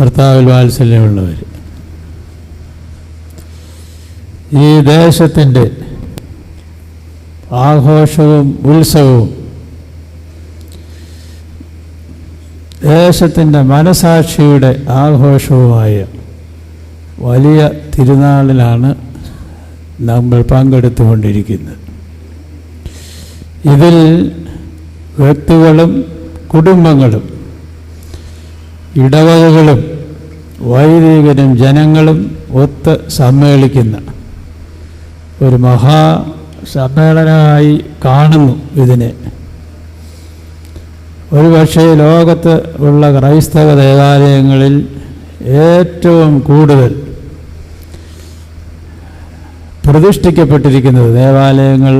കർത്താവിൽ വാത്സല്യമുള്ളവർ, ഈ ദേശത്തിൻ്റെ ആഘോഷവും ഉത്സവവും ദേശത്തിൻ്റെ മനസാക്ഷിയുടെ ആഘോഷവുമായ വലിയ തിരുനാളിലാണ് നമ്മൾ പങ്കെടുത്തുകൊണ്ടിരിക്കുന്നത്. ഇതിൽ വ്യക്തികളും കുടുംബങ്ങളും ഇടവകകളും വൈദികരും ജനങ്ങളും ഒത്ത് സമ്മേളിക്കുന്ന ഒരു മഹാസമ്മേളനമായി കാണുന്നു ഇതിനെ. ഒരുപക്ഷെ ലോകത്ത് ഉള്ള ക്രൈസ്തവ ദേവാലയങ്ങളിൽ ഏറ്റവും കൂടുതൽ പ്രതിഷ്ഠിക്കപ്പെട്ടിരിക്കുന്നത് ദേവാലയങ്ങൾ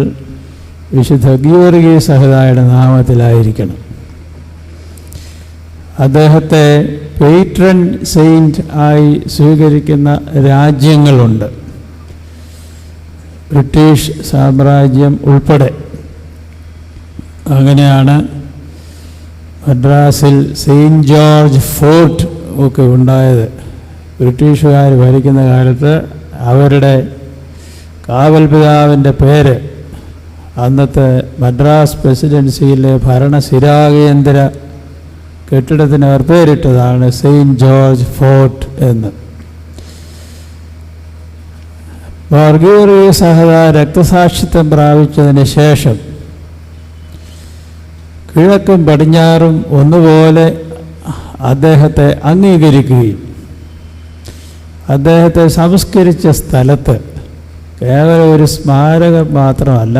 വിശുദ്ധ ഗീവർഗീസ് സഹദായുടെ നാമത്തിലായിരിക്കണം. അദ്ദേഹത്തെ പേട്രൺ സെയിൻറ്റ് ആയി സ്വീകരിക്കുന്ന രാജ്യങ്ങളുണ്ട്, ബ്രിട്ടീഷ് സാമ്രാജ്യം ഉൾപ്പെടെ. അങ്ങനെയാണ് മദ്രാസിൽ സെയിൻറ്റ് ജോർജ് ഫോർട്ട് ഒക്കെ ഉണ്ടായത്. ബ്രിട്ടീഷുകാർ ഭരിക്കുന്ന കാലത്ത് അവരുടെ കാവൽ പിതാവിൻ്റെ പേര് അന്നത്തെ മദ്രാസ് പ്രസിഡൻസിയിലെ ഭരണസിരാകേന്ദ്ര കെട്ടിടത്തിന് അവർ പേരിട്ടതാണ് സെയിൻറ്റ് ജോർജ് ഫോർട്ട് എന്ന്. ഗീവർഗീസ് സഹദ രക്തസാക്ഷിത്വം പ്രാപിച്ചതിന് ശേഷം കിഴക്കും പടിഞ്ഞാറും ഒന്നുപോലെ അദ്ദേഹത്തെ അംഗീകരിക്കുകയും അദ്ദേഹത്തെ സംസ്കരിച്ച സ്ഥലത്ത് കേവലം ഒരു സ്മാരകം മാത്രമല്ല,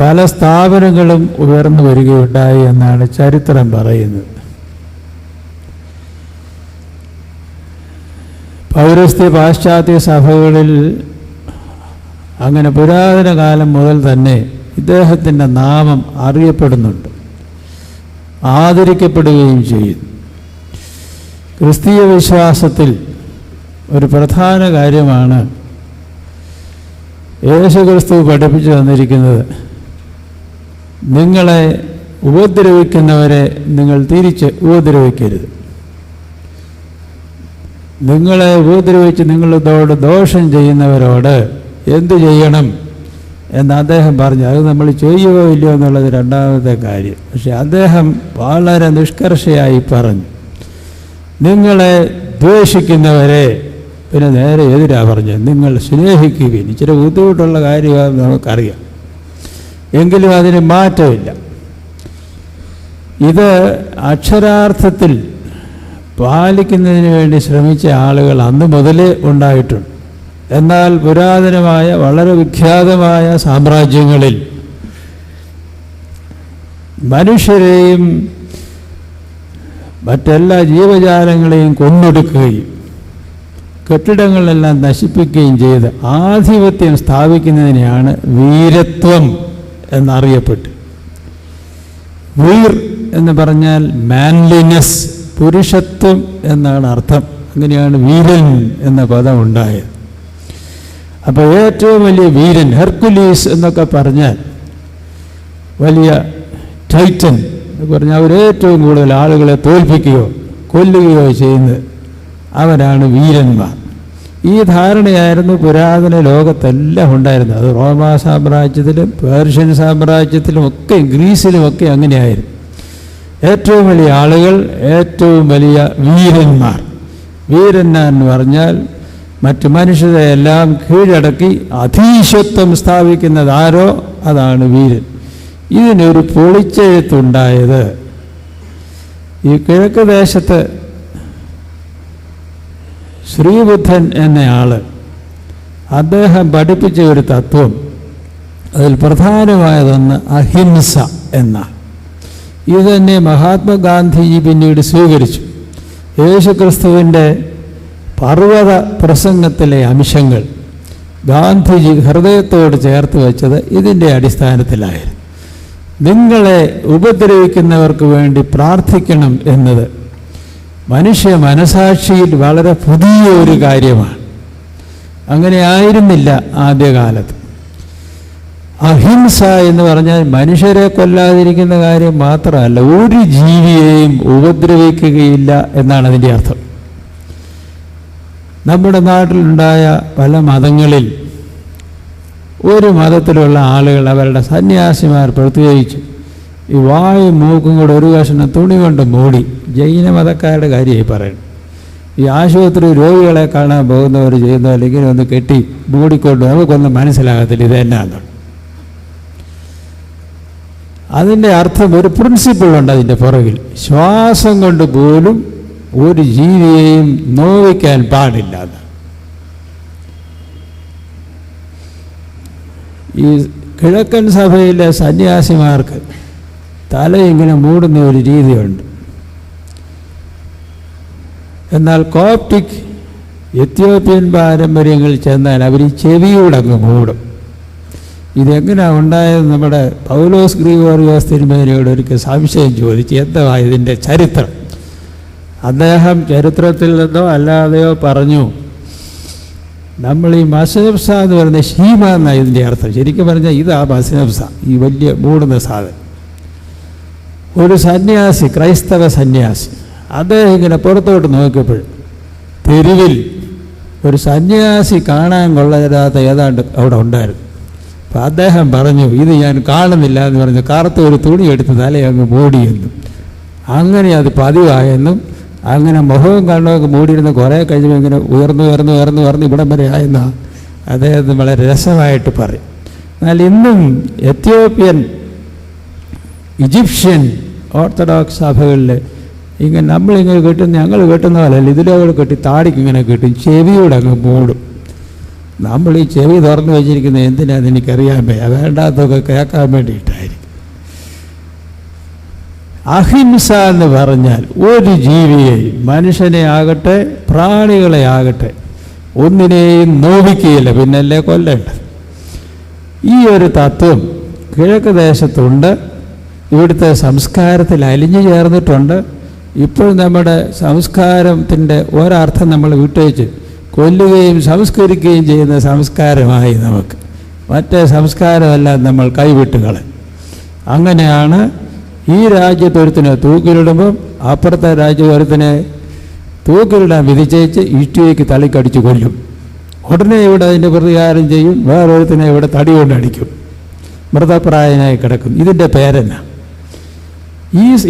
പല സ്ഥാപനങ്ങളും ഉയർന്നു വരികയുണ്ടായി എന്നാണ് ചരിത്രം പറയുന്നത്. പൗരസ്ത്യ പാശ്ചാത്യ സഭകളിൽ അങ്ങനെ പുരാതന കാലം മുതൽ തന്നെ ഇദ്ദേഹത്തിൻ്റെ നാമം അറിയപ്പെടുന്നുണ്ട്, ആദരിക്കപ്പെടുകയും ചെയ്യുന്നു. ക്രിസ്തീയ വിശ്വാസത്തിൽ ഒരു പ്രധാന കാര്യമാണ് യേശുക്രിസ്തു പഠിപ്പിച്ചു തന്നിരിക്കുന്നത്, നിങ്ങളെ ഉപദ്രവിക്കുന്നവരെ നിങ്ങൾ തിരിച്ച് ഉപദ്രവിക്കരുത്. നിങ്ങളെ ഉപദ്രവിച്ച് നിങ്ങളോട് ദോഷം ചെയ്യുന്നവരോട് എന്തു ചെയ്യണം എന്ന് അദ്ദേഹം പറഞ്ഞു. അത് നമ്മൾ ചെയ്യുകയോ ഇല്ലയോ എന്നുള്ളത് രണ്ടാമത്തെ കാര്യം. പക്ഷെ അദ്ദേഹം വളരെ നിഷ്കർഷയായി പറഞ്ഞു, നിങ്ങളെ ദ്വേഷിക്കുന്നവരെ, പിന്നെ നേരെ എതിരാ പറഞ്ഞത്, നിങ്ങൾ സ്നേഹിക്കുകയും. ഇച്ചിരി ബുദ്ധിമുട്ടുള്ള കാര്യമാണ് നമുക്കറിയാം, എങ്കിലും അതിന് മാറ്റമില്ല. ഇത് അക്ഷരാർത്ഥത്തിൽ പാലിക്കുന്നതിന് വേണ്ടി ശ്രമിച്ച ആളുകൾ അന്ന് മുതലേ ഉണ്ടായിട്ടുണ്ട്. എന്നാൽ പുരാതനമായ വളരെ വിഖ്യാതമായ സാമ്രാജ്യങ്ങളിൽ മനുഷ്യരെയും മറ്റെല്ലാ ജീവജാലങ്ങളെയും കൊന്നൊടുക്കുകയും കെട്ടിടങ്ങളെല്ലാം നശിപ്പിക്കുകയും ചെയ്ത് ആധിപത്യം സ്ഥാപിക്കുന്നതിനെയാണ് വീരത്വം എന്നറിയപ്പെട്ടു. വീർ എന്ന് പറഞ്ഞാൽ മാൻലിനെസ്, പുരുഷത്വം എന്നാണ് അർത്ഥം. അങ്ങനെയാണ് വീരൻ എന്ന പദം ഉണ്ടായത്. അപ്പോൾ ഏറ്റവും വലിയ വീരൻ, ഹെർക്കുലീസ് എന്നൊക്കെ പറഞ്ഞാൽ വലിയ ടൈറ്റൻ എന്ന് പറഞ്ഞാൽ അവർ ഏറ്റവും കൂടുതൽ ആളുകളെ തോൽപ്പിക്കുകയോ കൊല്ലുകയോ ചെയ്യുന്നത്, അവരാണ് വീരന്മാർ. ഈ ധാരണയായിരുന്നു പുരാതന ലോകത്തെല്ലാം ഉണ്ടായിരുന്നത്. അത് റോമാ സാമ്രാജ്യത്തിലും പേർഷ്യൻ സാമ്രാജ്യത്തിലും ഒക്കെ ഗ്രീസിലുമൊക്കെ അങ്ങനെയായിരുന്നു. ഏറ്റവും വലിയ ആളുകൾ, ഏറ്റവും വലിയ വീരന്മാർ. വീരന്മാരെന്ന് പറഞ്ഞാൽ മറ്റു മനുഷ്യരെയെല്ലാം കീഴടക്കി അധീശത്വം സ്ഥാപിക്കുന്നത് ആരോ അതാണ് വീരൻ. ഇതിനൊരു പൊളിച്ചെഴുത്തുണ്ടായത് ഈ കിഴക്ക് ദേശത്ത് ശ്രീബുദ്ധൻ എന്നയാൾ അദ്ദേഹം പഠിപ്പിച്ച ഒരു തത്വം, അതിൽ പ്രധാനമായതൊന്ന് അഹിംസ എന്നാണ്. ഇത് തന്നെ മഹാത്മാഗാന്ധിജി പിന്നീട് സ്വീകരിച്ചു. യേശുക്രിസ്തുവിൻ്റെ പർവ്വത പ്രസംഗത്തിലെ അംശങ്ങൾ ഗാന്ധിജി ഹൃദയത്തോട് ചേർത്ത് വെച്ചത് ഇതിൻ്റെ അടിസ്ഥാനത്തിലായിരുന്നു. നിങ്ങളെ ഉപദ്രവിക്കുന്നവർക്ക് വേണ്ടി പ്രാർത്ഥിക്കണം എന്നത് മനുഷ്യ മനസാക്ഷിയിൽ വളരെ പുതിയ ഒരു കാര്യമാണ്. അങ്ങനെ ആയിരുന്നില്ല ആദ്യകാലത്ത്. അഹിംസ എന്ന് പറഞ്ഞാൽ മനുഷ്യരെ കൊല്ലാതിരിക്കുന്ന കാര്യം മാത്രമല്ല, ഒരു ജീവിയെയും ഉപദ്രവിക്കുകയില്ല എന്നാണ് അതിൻ്റെ അർത്ഥം. നമ്മുടെ നാട്ടിലുണ്ടായ പല മതങ്ങളിൽ ഒരു മതത്തിലുള്ള ആളുകൾ അവരുടെ സന്യാസിമാർ പ്രത്യേകിച്ച് ഈ വായും മൂക്കും കൂടെ ഒരു കഷ്ണം തുണി കൊണ്ട് മൂടി, ജൈന മതക്കാരുടെ കാര്യമായി പറയുന്നത്, ഈ ആശുപത്രി രോഗികളെ കാണാൻ പോകുന്നവർ ചെയ്യുന്ന അല്ലെങ്കിൽ ഒന്ന് കെട്ടി മൂടിക്കൊണ്ട് നമുക്കൊന്നും മനസ്സിലാകത്തില്ല ഇതെന്നാന്ന്. അതിൻ്റെ അർത്ഥം ഒരു പ്രിൻസിപ്പിളുണ്ട് അതിൻ്റെ പുറകിൽ. ശ്വാസം കൊണ്ട് പോലും ഒരു ജീവിയെയും നോവിക്കാൻ പാടില്ല. ഈ കിഴക്കൻ സഭയിലെ സന്യാസിമാർക്ക് തല ഇങ്ങനെ മൂടുന്ന ഒരു രീതിയുണ്ട്. എന്നാൽ കോപ്റ്റിക് എത്യോപ്യൻ പാരമ്പര്യങ്ങളിൽ ചെന്നാൽ അവർ ചെവിയൂടെ അങ്ങ് മൂടും. ഇതെങ്ങനെയാണ് ഉണ്ടായത്? നമ്മുടെ പൗലോസ് ഗ്രിഗോറിയോസ് തിരുമേനിയോട് ഒരിക്കൽ സംശയം ചോദിച്ചു, എന്താ ഇതിൻ്റെ ചരിത്രം. അദ്ദേഹം ചരിത്രത്തിൽ നിന്നോ അല്ലാതെയോ പറഞ്ഞു, നമ്മൾ ഈ മസ്നബ്സ എന്ന് പറയുന്ന ഷീമ എന്നാണ് ഇതിൻ്റെ അർത്ഥം. ശരിക്കും പറഞ്ഞാൽ ഇതാ മസ്നബ്സ, ഈ വലിയ മൂടുന്ന സാധനം. ഒരു സന്യാസി, ക്രൈസ്തവ സന്യാസി, അദ്ദേഹം ഇങ്ങനെ പുറത്തോട്ട് നോക്കിയപ്പോൾ തെരുവിൽ ഒരു സന്യാസി കാണാൻ കൊള്ളരുതാത്ത ഏതാണ്ട് അവിടെ ഉണ്ടായിരുന്നു. അപ്പം അദ്ദേഹം പറഞ്ഞു, ഇത് ഞാൻ കാണുന്നില്ല എന്ന് പറഞ്ഞു കറുത്ത ഒരു തുണി എടുത്ത് തലയങ്ങ് മൂടിയെന്നും, അങ്ങനെ അത് പതിവായെന്നും, അങ്ങനെ മുഖവും കണ്ണുമൊക്കെ മൂടിയിരുന്ന് കുറേ കഴിയുമ്പോൾ ഇങ്ങനെ ഉയർന്ന് ഇവിടം വരെ ആയെന്ന അദ്ദേഹത്തിന് വളരെ രസമായിട്ട് പറയും. എന്നാൽ ഇന്നും എത്യോപ്യൻ, ഈജിപ്ഷ്യൻ ഓർത്തഡോക്സ് സഭകളിൽ ഇങ്ങനെ നമ്മളിങ്ങനെ കെട്ടുന്ന, ഞങ്ങൾ കെട്ടുന്ന പോലെയല്ല, ഇതിലൂടെ കെട്ടി താടിക്കിങ്ങനെ കെട്ടും, ചെവിയോടെ അങ്ങ് മൂടും. നമ്മൾ ഈ ചെവി തുറന്നു വെച്ചിരിക്കുന്നത് എന്തിനാന്ന് എനിക്കറിയാൻ വയ്യ, വേണ്ടാത്തൊക്കെ കേൾക്കാൻ വേണ്ടിയിട്ടായിരിക്കും. അഹിംസ എന്ന് പറഞ്ഞാൽ ഒരു ജീവിയെയും, മനുഷ്യനെ ആകട്ടെ പ്രാണികളെ ആകട്ടെ, ഒന്നിനെയും നോവിക്കുകയില്ല, പിന്നല്ലേ കൊല്ലേണ്ടത്. ഈ ഒരു തത്വം കിഴക്ക് ദേശത്തുണ്ട്, ഇവിടുത്തെ സംസ്കാരത്തിൽ അലിഞ്ഞു ചേർന്നിട്ടുണ്ട്. ഇപ്പോൾ നമ്മുടെ സംസ്കാരത്തിൻ്റെ ഒരർത്ഥം നമ്മൾ വിട്ടുവെച്ച് കൊല്ലുകയും സംസ്കരിക്കുകയും ചെയ്യുന്ന സംസ്കാരമായി നമുക്ക്, മറ്റേ സംസ്കാരമെല്ലാം നമ്മൾ കൈവിട്ടുകളെ. അങ്ങനെയാണ് ഈ രാജ്യത്തൊരുത്തിനെ തൂക്കിലിടുമ്പം അപ്പുറത്തെ രാജ്യത്തൊരുത്തിനെ തൂക്കിലിടാൻ വിധിച്ചേച്ച് ഇഷ്ടിയേക്ക് തളിക്കടിച്ച് കൊല്ലും. ഉടനെ ഇവിടെ അതിൻ്റെ പ്രതികാരം ചെയ്യും, വേറൊരുത്തിനെ ഇവിടെ തടി കൊണ്ടടിക്കും, മൃതപ്രായനായി കിടക്കും. ഇതിൻ്റെ പേരെന്നാ?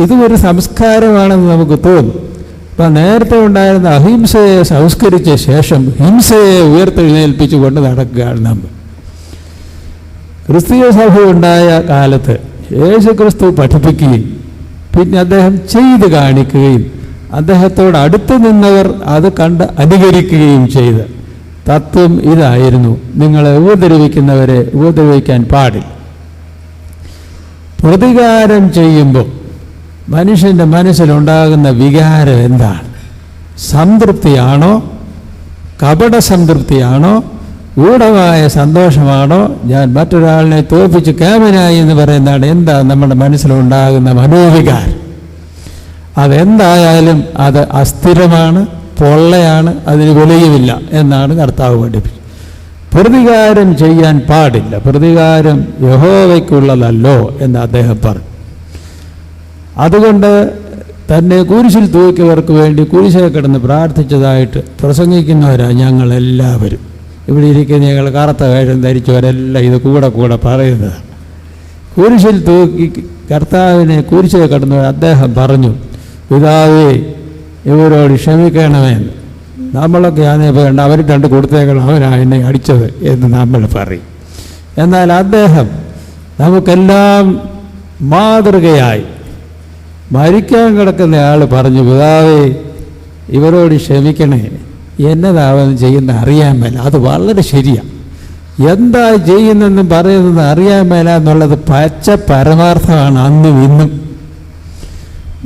ഇതൊരു സംസ്കാരമാണെന്ന് നമുക്ക് തോന്നും. അപ്പം നേരത്തെ ഉണ്ടായിരുന്ന അഹിംസയെ സംസ്കരിച്ച ശേഷം ഹിംസയെ ഉയർത്തെഴുന്നേൽപ്പിച്ചു കൊണ്ട് നടക്കുകയാണ് നമ്മൾ. ക്രിസ്തീയ സഭ ഉണ്ടായ കാലത്ത് യേശുക്രിസ്തു പഠിപ്പിക്കുകയും പിന്നെ അദ്ദേഹം ചെയ്ത് കാണിക്കുകയും അദ്ദേഹത്തോട് അടുത്ത് നിന്നവർ അത് കണ്ട് അനുകരിക്കുകയും ചെയ്ത് തത്വം ഇതായിരുന്നു: നിങ്ങളെ ഉപദ്രവിക്കുന്നവരെ ഉപദ്രവിക്കാൻ പാടില്ല. പ്രതികാരം ചെയ്യുമ്പോൾ മനുഷ്യൻ്റെ മനസ്സിലുണ്ടാകുന്ന വികാരം എന്താണ്? സംതൃപ്തിയാണോ, കപട സംതൃപ്തിയാണോ, ഗൂഢമായ സന്തോഷമാണോ, ഞാൻ മറ്റൊരാളിനെ തോൽപ്പിച്ച് കേമനായി എന്ന് പറയുന്നതാണ് എന്താ നമ്മുടെ മനസ്സിലുണ്ടാകുന്ന മനോവികാരം? അതെന്തായാലും അത് അസ്ഥിരമാണ്, പൊള്ളയാണ്, അതിന് വിലയുമില്ല എന്നാണ് കർത്താവ് പഠിപ്പിച്ചത്. പ്രതികാരം ചെയ്യാൻ പാടില്ല, പ്രതികാരം യഹോവയ്ക്കുള്ളതല്ലോ എന്ന് അദ്ദേഹം പറഞ്ഞു. അതുകൊണ്ട് തന്നെ കുരിശിൽ തൂക്കിയവർക്ക് വേണ്ടി കുരിശിൽ കിടന്ന് പ്രാർത്ഥിച്ചതായിട്ട് പ്രസംഗിക്കുന്നവരാണ് ഞങ്ങളെല്ലാവരും. ഇവിടെ ഇരിക്കുന്ന ഞങ്ങൾ കറുത്ത വേഷം ധരിച്ചവരെല്ലാം ഇത് കൂടെ പറയുന്നതാണ്. കുരിശിൽ തൂക്കി കർത്താവിനെ കുരിശിൽ കിടന്നവർ അദ്ദേഹം പറഞ്ഞു, പിതാവേ ഇവരോട് ക്ഷമിക്കണമെന്ന്. നമ്മളൊക്കെ ആണെങ്കിൽ വേണ്ട, അവർ രണ്ട് കൊടുത്തേക്കണം, അവനാ എന്നെ അടിച്ചത് എന്ന് നമ്മൾ പറയും. എന്നാൽ അദ്ദേഹം നമുക്കെല്ലാം മാതൃകയായി മരിക്കാൻ കിടക്കുന്ന ആൾ പറഞ്ഞു, പിതാവേ ഇവരോട് ക്ഷമിക്കണേ, എന്നതാവൻ ചെയ്യുന്ന അറിയാൻ മേല. അത് വളരെ ശരിയാണ്. എന്താ ചെയ്യുന്നെന്നും പറയുന്നതെന്ന് അറിയാൻ മേല എന്നുള്ളത് പച്ച പരമാർത്ഥമാണ് അന്നും ഇന്നും.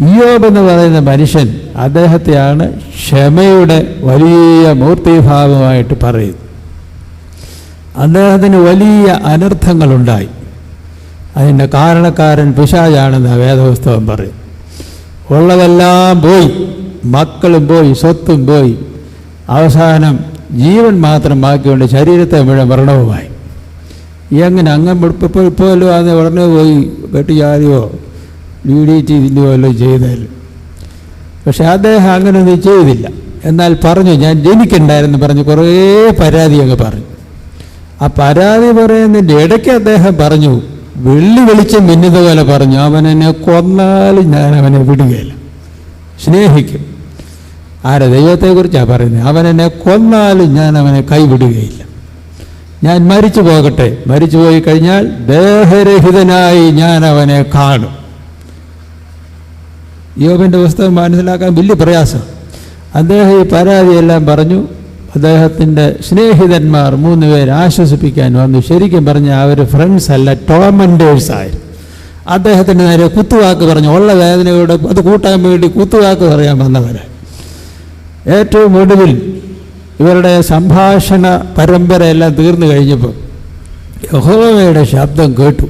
ഇയ്യോബ് എന്ന് പറയുന്ന മനുഷ്യൻ, അദ്ദേഹത്തെയാണ് ക്ഷമയുടെ വലിയ മൂർത്തിഭാവമായിട്ട് പറയുന്നത്. അദ്ദേഹത്തിന് വലിയ അനർത്ഥങ്ങളുണ്ടായി. അതിൻ്റെ കാരണക്കാരൻ പിശാചാണെന്ന് വേദപുസ്തകം പറയും. ഉള്ളതെല്ലാം പോയി, മക്കളും പോയി, സ്വത്തും പോയി, അവസാനം ജീവൻ മാത്രം ബാക്കിയുണ്ട്, ശരീരത്തെ മുഴുവൻ മരണവുമായി. എങ്ങനെ അങ്ങനെ ഇപ്പോഴല്ലോ അത് ഉടനെ പോയി വെട്ടിയാതെയോ DDT ഇതിൻ്റെയോ വല്ലതും ചെയ്താൽ. പക്ഷെ അദ്ദേഹം അങ്ങനെയൊന്നും ചെയ്തില്ല. എന്നാൽ പറഞ്ഞു, ഞാൻ ജനിക്കണ്ടായിരുന്നു പറഞ്ഞു കുറേ പരാതി അങ്ങ് പറഞ്ഞു. ആ പരാതി പറയുന്നതിൻ്റെ ഇടയ്ക്ക് അദ്ദേഹം പറഞ്ഞു, വെള്ളി വെളിച്ചം മിന്നുന്ന പോലെ പറഞ്ഞു, അവനെന്നെ കൊന്നാലും ഞാൻ അവനെ വിടുകയില്ല, സ്നേഹിക്കും. ആരെ? ദൈവത്തെക്കുറിച്ചാണ് പറയുന്നത്. അവനെന്നെ കൊന്നാലും ഞാൻ അവനെ കൈവിടുകയില്ല. ഞാൻ മരിച്ചു പോകട്ടെ, മരിച്ചു പോയി കഴിഞ്ഞാൽ ദേഹരഹിതനായി ഞാൻ അവനെ കാണും. യോബിൻ്റെ പുസ്തകം മനസ്സിലാക്കാൻ വലിയ പ്രയാസം. അദ്ദേഹം ഈ പരാതിയെല്ലാം പറഞ്ഞു. അദ്ദേഹത്തിൻ്റെ സ്നേഹിതന്മാർ 3 പേര് ആശ്വസിപ്പിക്കാൻ വന്നു. ശരിക്കും പറഞ്ഞാൽ അവർ ഫ്രണ്ട്സ് അല്ല, ടോർമെൻറ്റേഴ്സായിരുന്നു. അദ്ദേഹത്തിൻ്റെ നേരെ കുത്തുവാക്ക് പറഞ്ഞു, ഉള്ള വേദനയോട് അത് കൂട്ടാൻ വേണ്ടി കുത്തുവാക്ക് പറയാൻ വന്നവരെ. ഏറ്റവും ഒടുവിൽ ഇവരുടെ സംഭാഷണ പരമ്പരയെല്ലാം തീർന്നു കഴിഞ്ഞപ്പോൾ യഹോവയുടെ ശബ്ദം കേട്ടു.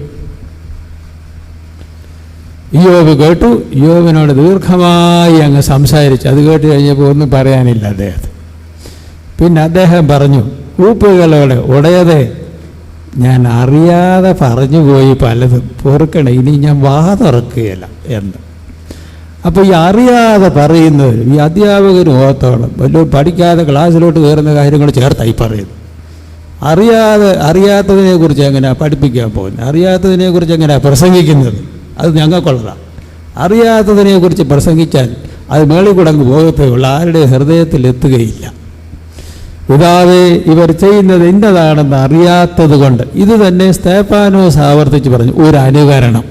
ഇയ്യോബ് കേട്ടു. ഇയ്യോബിനോട് ദീർഘമായി അങ്ങ് സംസാരിച്ചു. അത് കേട്ട് കഴിഞ്ഞപ്പോൾ ഒന്നും പറയാനില്ല അദ്ദേഹത്തിന്. പിന്നെ അദ്ദേഹം പറഞ്ഞു, കൂപ്പുകളോടെ, ഉടയതേ, ഞാൻ അറിയാതെ പറഞ്ഞു പോയി പലതും, പൊറുക്കണം, ഇനി ഞാൻ വാ തുറക്കുകയില്ല എന്ന്. അപ്പോൾ ഈ അറിയാതെ പറയുന്നവരും ഈ അധ്യാപകരും ഓർത്തോളം വല്ലതും പഠിക്കാതെ ക്ലാസ്സിലോട്ട് കയറുന്ന കാര്യങ്ങൾ ചേർത്തായി പറയുന്നു. അറിയാത്തതിനെക്കുറിച്ച് എങ്ങനെയാണ് പഠിപ്പിക്കാൻ പോകുന്നത്? അറിയാത്തതിനെക്കുറിച്ച് എങ്ങനെയാണ് പ്രസംഗിക്കുന്നത്? അത് ഞങ്ങൾക്കുള്ളതാണ്. അറിയാത്തതിനെക്കുറിച്ച് പ്രസംഗിച്ചാൽ അത് മേളിൽ കൂടെ അങ്ങ് പോകത്തേ ഉള്ളൂ, ആരുടെ ഹൃദയത്തിൽ എത്തുകയില്ല. പിതാവേ, ഇവർ ചെയ്യുന്നത് ഇന്നതാണെന്ന് അറിയാത്തത് കൊണ്ട്. ഇത് തന്നെ സ്തേഫാനോസ് ആവർത്തിച്ച് പറഞ്ഞു, ഒരു അനുകരണം.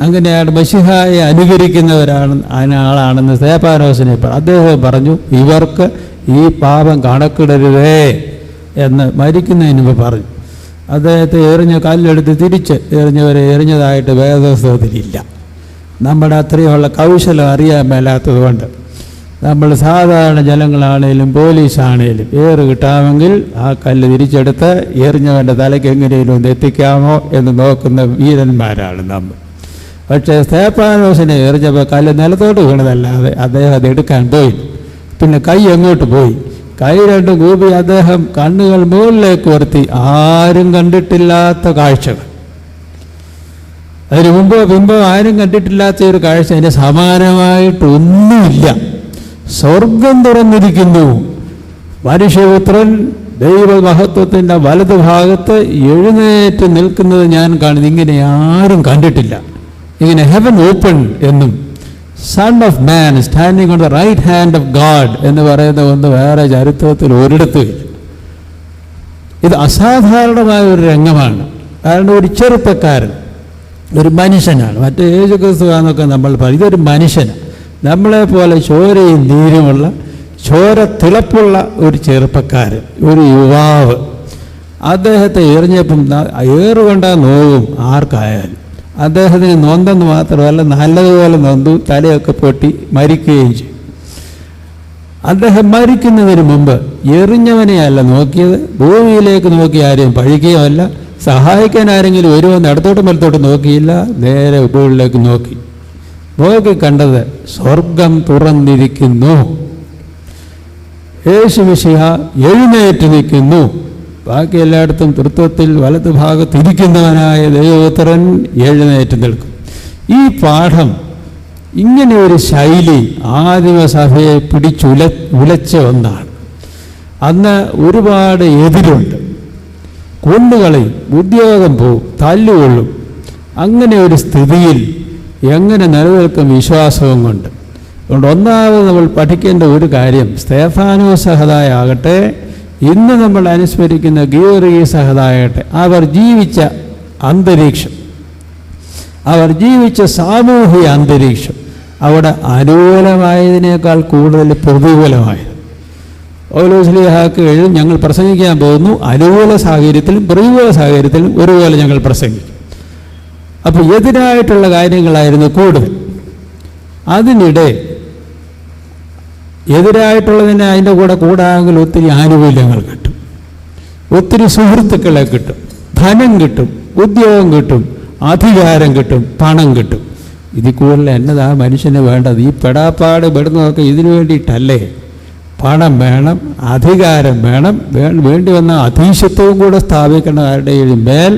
അങ്ങനെയാണ് മശിഹായെ അനുകരിക്കുന്നവരാണ് ആളാണെന്ന് സ്തേഫാനോസിനെ അദ്ദേഹം പറഞ്ഞു, ഇവർക്ക് ഈ പാപം കണക്കിടരുതേ എന്ന് മരിക്കുന്നതിന് മുമ്പ് പറഞ്ഞു. അദ്ദേഹത്തെ എറിഞ്ഞ കല്ലെടുത്ത് തിരിച്ച് എറിഞ്ഞവരെ എറിഞ്ഞതായിട്ട് വേദപുസ്തകത്തിലില്ല. നമ്മുടെ അത്രയുള്ള കൗശലം അറിയാൻ മേലാത്തത് കൊണ്ട് നമ്മൾ സാധാരണ ജനങ്ങളാണേലും പോലീസാണേലും ഏറ് കിട്ടാമെങ്കിൽ ആ കല്ല് തിരിച്ചെടുത്ത് എറിഞ്ഞവൻ്റെ തലയ്ക്ക് എങ്ങനെയും ഒന്ന് എത്തിക്കാമോ എന്ന് നോക്കുന്ന വീരന്മാരാണ് നമ്മൾ. പക്ഷേ സ്തേഫാനോസിനെ എറിഞ്ഞപ്പോൾ കല്ല് നിലത്തോട്ട് വീണതല്ലാതെ അദ്ദേഹം അത് എടുക്കാൻ പോയി. പിന്നെ കൈ എങ്ങോട്ട് പോയി? കൈ രണ്ടും കൂപ്പി അദ്ദേഹം കണ്ണുകൾ മുകളിലേക്ക് ഉയർത്തി. ആരും കണ്ടിട്ടില്ലാത്ത കാഴ്ചകൾ, അതിന് മുമ്പോ പിമ്പോ ആരും കണ്ടിട്ടില്ലാത്ത ഒരു കാഴ്ച, അതിന് സമാനമായിട്ടൊന്നുമില്ല. സ്വർഗം തുറന്നിരിക്കുന്നു, മനുഷ്യപുത്രൻ ദൈവമഹത്വത്തിൻ്റെ വലതുഭാഗത്ത് എഴുന്നേറ്റ് നിൽക്കുന്നത് ഞാൻ കാണുന്നു. ഇങ്ങനെ ആരും കണ്ടിട്ടില്ല. ഇങ്ങനെ ഹെവൻ ഓപ്പൺ എന്നും son of man standing on the right hand of God എന്ന് പറയുന്ന ഒന്ന് വേറെ ചരിത്രത്തിൽ ഒരിടത്തുമില്ല. ഇത് അസാധാരണമായ ഒരു രംഗമാണ്. കാരണം ഒരു ചെറുപ്പക്കാരൻ, ഒരു മനുഷ്യനാണ്. മറ്റേ യേശു ക്രിസ്തുവാന്നൊക്കെ നമ്മൾ പറയും, ഇതൊരു മനുഷ്യനാണ്. നമ്മളെപ്പോലെ ചോരയും നീരുമുള്ള, ചോര തിളപ്പുള്ള ഒരു ചെറുപ്പക്കാരൻ, ഒരു യുവാവ്. അദ്ദേഹത്തെ എറിഞ്ഞപ്പം ഏറുകൊണ്ടാൽ നോവും ആർക്കായാലും. അദ്ദേഹത്തിന് നൊന്തെന്ന് മാത്രമല്ല, നല്ലതുപോലെ നൊന്തു, തലയൊക്കെ പൊട്ടി മരിക്കുകയും ചെയ്യും. അദ്ദേഹം മരിക്കുന്നതിന് മുമ്പ് എറിഞ്ഞവനെയല്ല നോക്കിയത്, ഭൂമിയിലേക്ക് നോക്കി ആരെയും പഴിക്കുകയുമല്ല, സഹായിക്കാൻ ആരെങ്കിലും വരുമെന്ന് ഇടത്തോട്ടും വലത്തോട്ടും നോക്കിയില്ല, നേരെ മുകളിലേക്ക് നോക്കി കണ്ടത് സ്വർഗം തുറന്നിരിക്കുന്നു, യേശു മിശിഹ എഴുന്നേറ്റ് നിൽക്കുന്നു. ബാക്കി എല്ലായിടത്തും തൃത്വത്തിൽ വലതുഭാഗത്തിരിക്കുന്നവനായ ദൈവപുത്രൻ എഴുന്നേറ്റ് നിൽക്കും. ഈ പാഠം, ഇങ്ങനെ ഒരു ശൈലി ആദിമസഭയെ ഉലച്ച ഒന്നാണ്. അന്ന് ഒരുപാട് എതിരുണ്ട്, കൊണ്ടുകളയും, ഉദ്യോഗം പോവും, തല്ലുകൊള്ളും. അങ്ങനെ ഒരു സ്ഥിതിയിൽ എങ്ങനെ നിലനിൽക്കും വിശ്വാസവും കൊണ്ട്? അതുകൊണ്ട് ഒന്നാമത് നമ്മൾ പഠിക്കേണ്ട ഒരു കാര്യം, സ്തേഫാനോസ് സഹദായ ആകട്ടെ, ഇന്ന് നമ്മൾ അനുസ്മരിക്കുന്ന ഗീവർഗീസ് സഹദായാകട്ടെ, അവർ ജീവിച്ച അന്തരീക്ഷം, അവർ ജീവിച്ച സാമൂഹിക അന്തരീക്ഷം അവിടെ അനുകൂലമായതിനേക്കാൾ കൂടുതൽ പ്രതികൂലമായത്. പൗലോസ്ലീഹാക്ക് എഴുതും, ഞങ്ങൾ പ്രസംഗിക്കാൻ പോകുന്നു, അനുകൂല സാഹചര്യത്തിലും പ്രതികൂല സാഹചര്യത്തിലും ഒരുപോലെ ഞങ്ങൾ പ്രസംഗിക്കും. അപ്പോൾ എതിരായിട്ടുള്ള കാര്യങ്ങളായിരുന്നു കൂടുതൽ. അതിനിടെ എതിരായിട്ടുള്ളതിനെ അതിൻ്റെ കൂടാമെങ്കിൽ ഒത്തിരി ആനുകൂല്യങ്ങൾ കിട്ടും, ഒത്തിരി സുഹൃത്തുക്കളെ കിട്ടും, ധനം കിട്ടും, ഉദ്യോഗം കിട്ടും, അധികാരം കിട്ടും, പണം കിട്ടും. ഇതിൽ കൂടുതൽ എന്നതാ മനുഷ്യന് വേണ്ടത്? ഈ പെടാപ്പാട് പെടുന്നതൊക്കെ ഇതിനു വേണ്ടിയിട്ടല്ലേ? പണം വേണം, അധികാരം വേണം, വേണ്ടി വന്ന അധീശത്വവും കൂടെ സ്ഥാപിക്കണം ആരുടെയും മേൽ.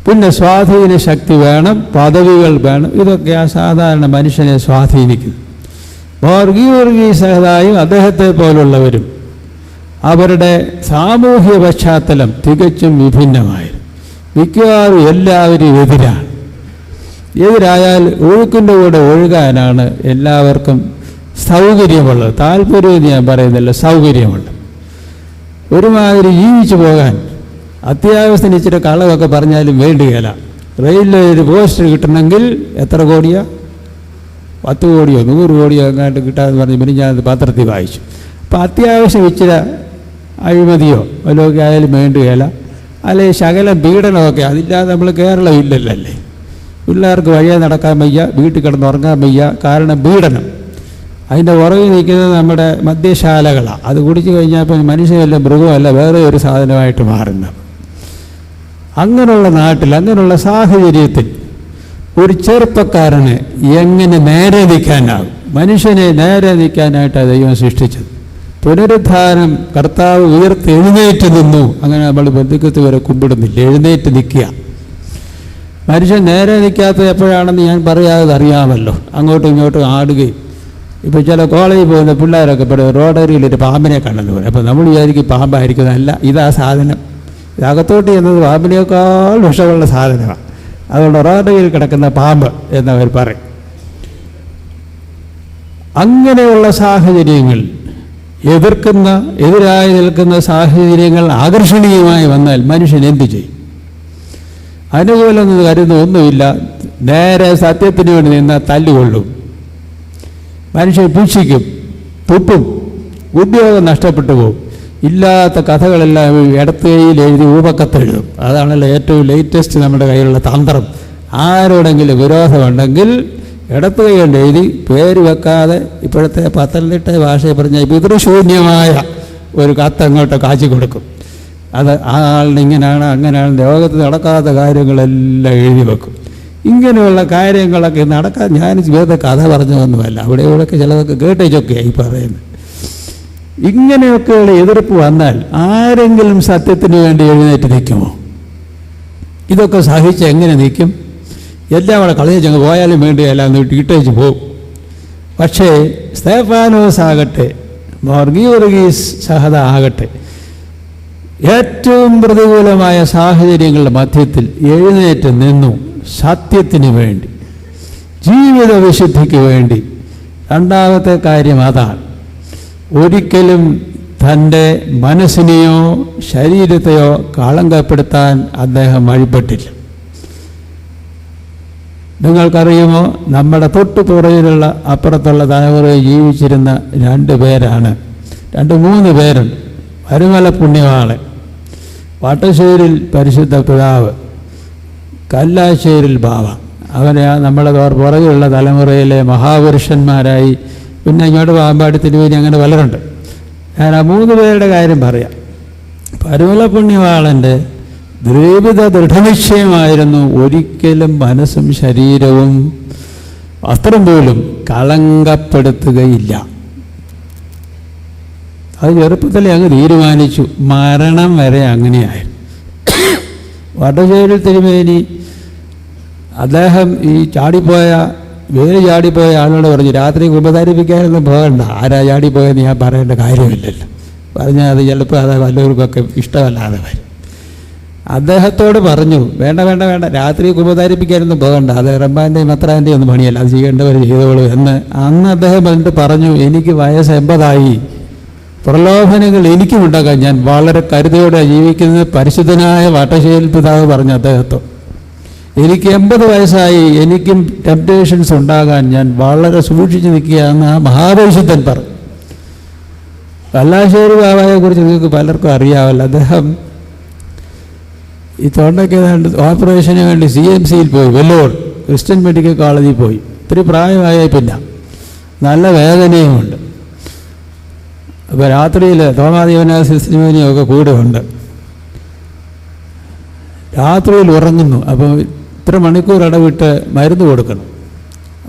പിന്നെ സ്വാധീന ശക്തി വേണം, പദവികൾ വേണം. ഇതൊക്കെ ആ സാധാരണ മനുഷ്യനെ സ്വാധീനിക്കുന്നു. വർഗീയസഹതായും അദ്ദേഹത്തെ പോലുള്ളവരും അവരുടെ സാമൂഹ്യ പശ്ചാത്തലം തികച്ചും വിഭിന്നമായിരുന്നു. മിക്കവാറും എല്ലാവരും എതിരായാൽ ഒഴുക്കിൻ്റെ കൂടെ ഒഴുകാനാണ് എല്ലാവർക്കും സൗകര്യമുള്ളത്. താല്പര്യം ഞാൻ പറയുന്നില്ല, സൗകര്യമുണ്ട്. ഒരുമാതിരി ജീവിച്ചു പോകാൻ അത്യാവശ്യത്തിന് ഇച്ചിരി കളവൊക്കെ പറഞ്ഞാലും വേണ്ടുകയില്ല. റെയിലിൽ ഒരു പോസ്റ്റ് കിട്ടണമെങ്കിൽ എത്ര കോടിയോ, 10 കോടിയോ 100 കോടിയോ എങ്ങാണ്ട് കിട്ടാമെന്ന് പറഞ്ഞ് പിന്നെ ഞാനത് പത്രത്തിൽ വായിച്ചു. അപ്പം അത്യാവശ്യം ഇച്ചിരി അഴിമതിയോ വല്ലതൊക്കെ ആയാലും വേണ്ടുകയില്ല. അല്ലെങ്കിൽ ശകലം പീഡനമൊക്കെ, അതില്ലാതെ നമ്മൾ കേരളം ഇല്ലല്ലേ. പിള്ളേർക്ക് വഴിയെ നടക്കാൻ വയ്യ, വീട്ടിൽ കിടന്ന് ഉറങ്ങാൻ വയ്യ, കാരണം പീഡനം. അതിൻ്റെ പുറകിൽ നിൽക്കുന്നത് നമ്മുടെ മദ്യശാലകളാണ്. അത് കുടിച്ചു കഴിഞ്ഞാൽ ഇപ്പം മനുഷ്യനല്ല മൃഗമല്ല വേറെ ഒരു സാധനമായിട്ട് മാറുന്നത്. അങ്ങനെയുള്ള നാട്ടിൽ, അങ്ങനെയുള്ള സാഹചര്യത്തിൽ ഒരു ചെറുപ്പക്കാരന് എങ്ങനെ നേരെ നിൽക്കാനാകും? മനുഷ്യനെ നേരെ നിൽക്കാനായിട്ടാണ് ദൈവം സൃഷ്ടിച്ചത്. പുനരുദ്ധാനം കർത്താവ് എഴുന്നേറ്റ് നിന്നു. അങ്ങനെ നമ്മൾ ബന്ധുക്കത്ത് വരെ കുമ്പിടുന്നില്ല, എഴുന്നേറ്റ് നിൽക്കുക. മനുഷ്യൻ നേരെ നിൽക്കാത്തത് എപ്പോഴാണെന്ന് ഞാൻ പറയാതെ അറിയാമല്ലോ. അങ്ങോട്ടും ഇങ്ങോട്ടും ആടുകയും. ഇപ്പോൾ ചില കോളേജിൽ പോകുന്ന പിള്ളേരൊക്കെ പറയും റോഡരിയിലൊരു പാമ്പിനെ കണ്ടെന്ന് പറയും. അപ്പോൾ നമ്മൾ വിചാരിക്കും പാമ്പായിരിക്കുന്നതല്ല, ഇതാ സാധനം. ഇതകത്തോട്ട് ചെന്നത് പാമ്പിനേക്കാൾ വിഷമുള്ള സാധനമാണ്. അതുകൊണ്ട് റോഡരിയിൽ കിടക്കുന്ന പാമ്പ് എന്നവർ പറയും. അങ്ങനെയുള്ള സാഹചര്യങ്ങൾ എതിരായി നിൽക്കുന്ന സാഹചര്യങ്ങൾ ആകർഷണീയമായി വന്നാൽ മനുഷ്യൻ എന്തു ചെയ്യും? അനുകൂലം കരുതുന്ന ഒന്നുമില്ല. നേരെ സത്യത്തിന് വേണ്ടി നിന്നാൽ തല്ലുകൊള്ളും, മനുഷ്യൻ പുച്ഛിക്കും, തുപ്പും, ഉദ്യോഗം നഷ്ടപ്പെട്ടു പോകും. ഇല്ലാത്ത കഥകളെല്ലാം ഇടത്ത് കൈയിൽ എഴുതി ഊപക്കത്തെഴുതും. അതാണല്ലോ ഏറ്റവും ലേറ്റസ്റ്റ് നമ്മുടെ കയ്യിലുള്ള തന്ത്രം. ആരോടെങ്കിലും വിരോധമുണ്ടെങ്കിൽ ഇടത്ത് കൈ കൊണ്ട് എഴുതി പേര് വെക്കാതെ, ഇപ്പോഴത്തെ പത്തനംതിട്ട ഭാഷയെ പറഞ്ഞാൽ പിതൃശൂന്യമായ ഒരു കത്ത് അങ്ങോട്ട് കാച്ചി കൊടുക്കും. അത് ആ ആളിന് ഇങ്ങനെയാണ് അങ്ങനെയാണ്, ലോകത്ത് നടക്കാത്ത കാര്യങ്ങളെല്ലാം എഴുതി വെക്കും. ഇങ്ങനെയുള്ള കാര്യങ്ങളൊക്കെ നടക്കാൻ ഞാൻ വേറെ കഥ പറഞ്ഞതൊന്നുമല്ല, അവിടെ ഇവിടെയൊക്കെ ചിലതൊക്കെ കേട്ടേച്ചൊക്കെയായി പറയുന്നത്. ഇങ്ങനെയൊക്കെയുള്ള എതിർപ്പ് വന്നാൽ ആരെങ്കിലും സത്യത്തിന് വേണ്ടി എഴുന്നേറ്റ് നിൽക്കുമോ? ഇതൊക്കെ സഹിച്ച് എങ്ങനെ നിൽക്കും? എല്ലാം അവിടെ കളഞ്ഞങ്ങ് പോയാലും വേണ്ടിയല്ല എന്നിട്ട് ഇട്ടേച്ച് പോകും. പക്ഷേ സ്തേഫാനോസ് ആകട്ടെ, വർഗീസ് സഹത ആകട്ടെ, ഏറ്റവും പ്രതികൂലമായ സാഹചര്യങ്ങളുടെ മധ്യത്തിൽ എഴുന്നേറ്റ് നിന്നു സത്യത്തിന് വേണ്ടി, ജീവിത വിശുദ്ധിക്ക് വേണ്ടി. രണ്ടാമത്തെ കാര്യം അതാണ്. ഒരിക്കലും തൻ്റെ മനസ്സിനെയോ ശരീരത്തെയോ കളങ്കപ്പെടുത്താൻ അദ്ദേഹം വഴിപ്പെട്ടില്ല. നിങ്ങൾക്കറിയുമോ, നമ്മുടെ തൊട്ടുപുറയിലുള്ള അപ്പുറത്തുള്ള തലമുറയിൽ ജീവിച്ചിരുന്ന 2 പേരാണ്, 2-3 പേരുണ്ട്. പരുമല പുണ്യവാളൻ, വട്ടശ്ശേരിൽ പരിശുദ്ധ പിതാവ്, കല്ലാശ്ശേരിൽ ബാവ. അവരെ നമ്മുടെ പുറകിലുള്ള തലമുറയിലെ മഹാപുരുഷന്മാരായി. പിന്നെ ഇങ്ങോട്ട് പാമ്പാടി തിരുവേനി, അങ്ങനെ പലരുണ്ട്. ഞാൻ ആ 3 പേരുടെ കാര്യം പറയാം. പരുമല പുണ്യവാളൻ്റെ ദൃഢനിശ്ചയമായിരുന്നു ഒരിക്കലും മനസ്സും ശരീരവും വസ്ത്രം പോലും കളങ്കപ്പെടുത്തുകയില്ല. അത് ചെറുപ്പത്തിലെ അങ്ങ് തീരുമാനിച്ചു. മരണം വരെ അങ്ങനെയായിരുന്നു. വട്ടശ്ശേരി തിരുമേനി അദ്ദേഹം ഈ വേര് ചാടിപ്പോയ ആളോട് പറഞ്ഞു, രാത്രി ഉപധാരിപ്പിക്കാനൊന്നും പോകണ്ട, ആരാ ചാടിപ്പോയെന്ന് ഞാൻ പറയേണ്ട കാര്യമില്ലല്ലോ. പറഞ്ഞാൽ അത് ചിലപ്പോൾ അത് വല്ലവർക്കൊക്കെ ഇഷ്ടമല്ലാതെ വരും. അദ്ദേഹത്തോട് പറഞ്ഞു, വേണ്ട വേണ്ട വേണ്ട, രാത്രി ഉപധാരിപ്പിക്കാനൊന്നും പോകണ്ട, അത് റബ്ബാൻ്റെയും മത്രാൻ്റെയും ഒന്നും പണിയല്ല, അത് ചെയ്യേണ്ടവർ ചെയ്തോളൂ എന്ന് അന്ന് അദ്ദേഹം എന്നിട്ട് പറഞ്ഞു. എനിക്ക് വയസ്സ് 80 പ്രലോഭനങ്ങൾ എനിക്കുമുണ്ടാകാൻ ഞാൻ വളരെ കരുതയോടെ ജീവിക്കുന്നത് പരിശുദ്ധനായ വട്ടശ്ശേരി പിതാവ് പറഞ്ഞു അദ്ദേഹത്തോട്. എനിക്ക് 80 വയസ്സായി, എനിക്കും ടെംപ്റ്റേഷൻസ് ഉണ്ടാകാൻ ഞാൻ വളരെ സൂക്ഷിച്ച് നിൽക്കുകയെന്ന് ആ മഹാപരിശുദ്ധൻ പറഞ്ഞു. കല്ലാശ്ശേരി ബാബയെ കുറിച്ച് നിങ്ങൾക്ക് പലർക്കും അറിയാമല്ലോ. അദ്ദേഹം ഈ തൊണ്ടയ്ക്ക് ഓപ്പറേഷന് വേണ്ടി CMCയിൽ പോയി, വെല്ലൂർ ക്രിസ്ത്യൻ മെഡിക്കൽ കോളേജിൽ പോയി. ഇത്തിരി പ്രായമായ പിന്നെ നല്ല വേദനയുമുണ്ട്. അപ്പോൾ രാത്രിയിൽ തോമാദീവനാസിസ്റ്റിനുമൊക്കെ കൂടെ ഉണ്ട്. രാത്രിയിൽ ഉറങ്ങുന്നു. അപ്പോൾ ഇത്ര മണിക്കൂർ ഇടവിട്ട് മരുന്ന് കൊടുക്കണം.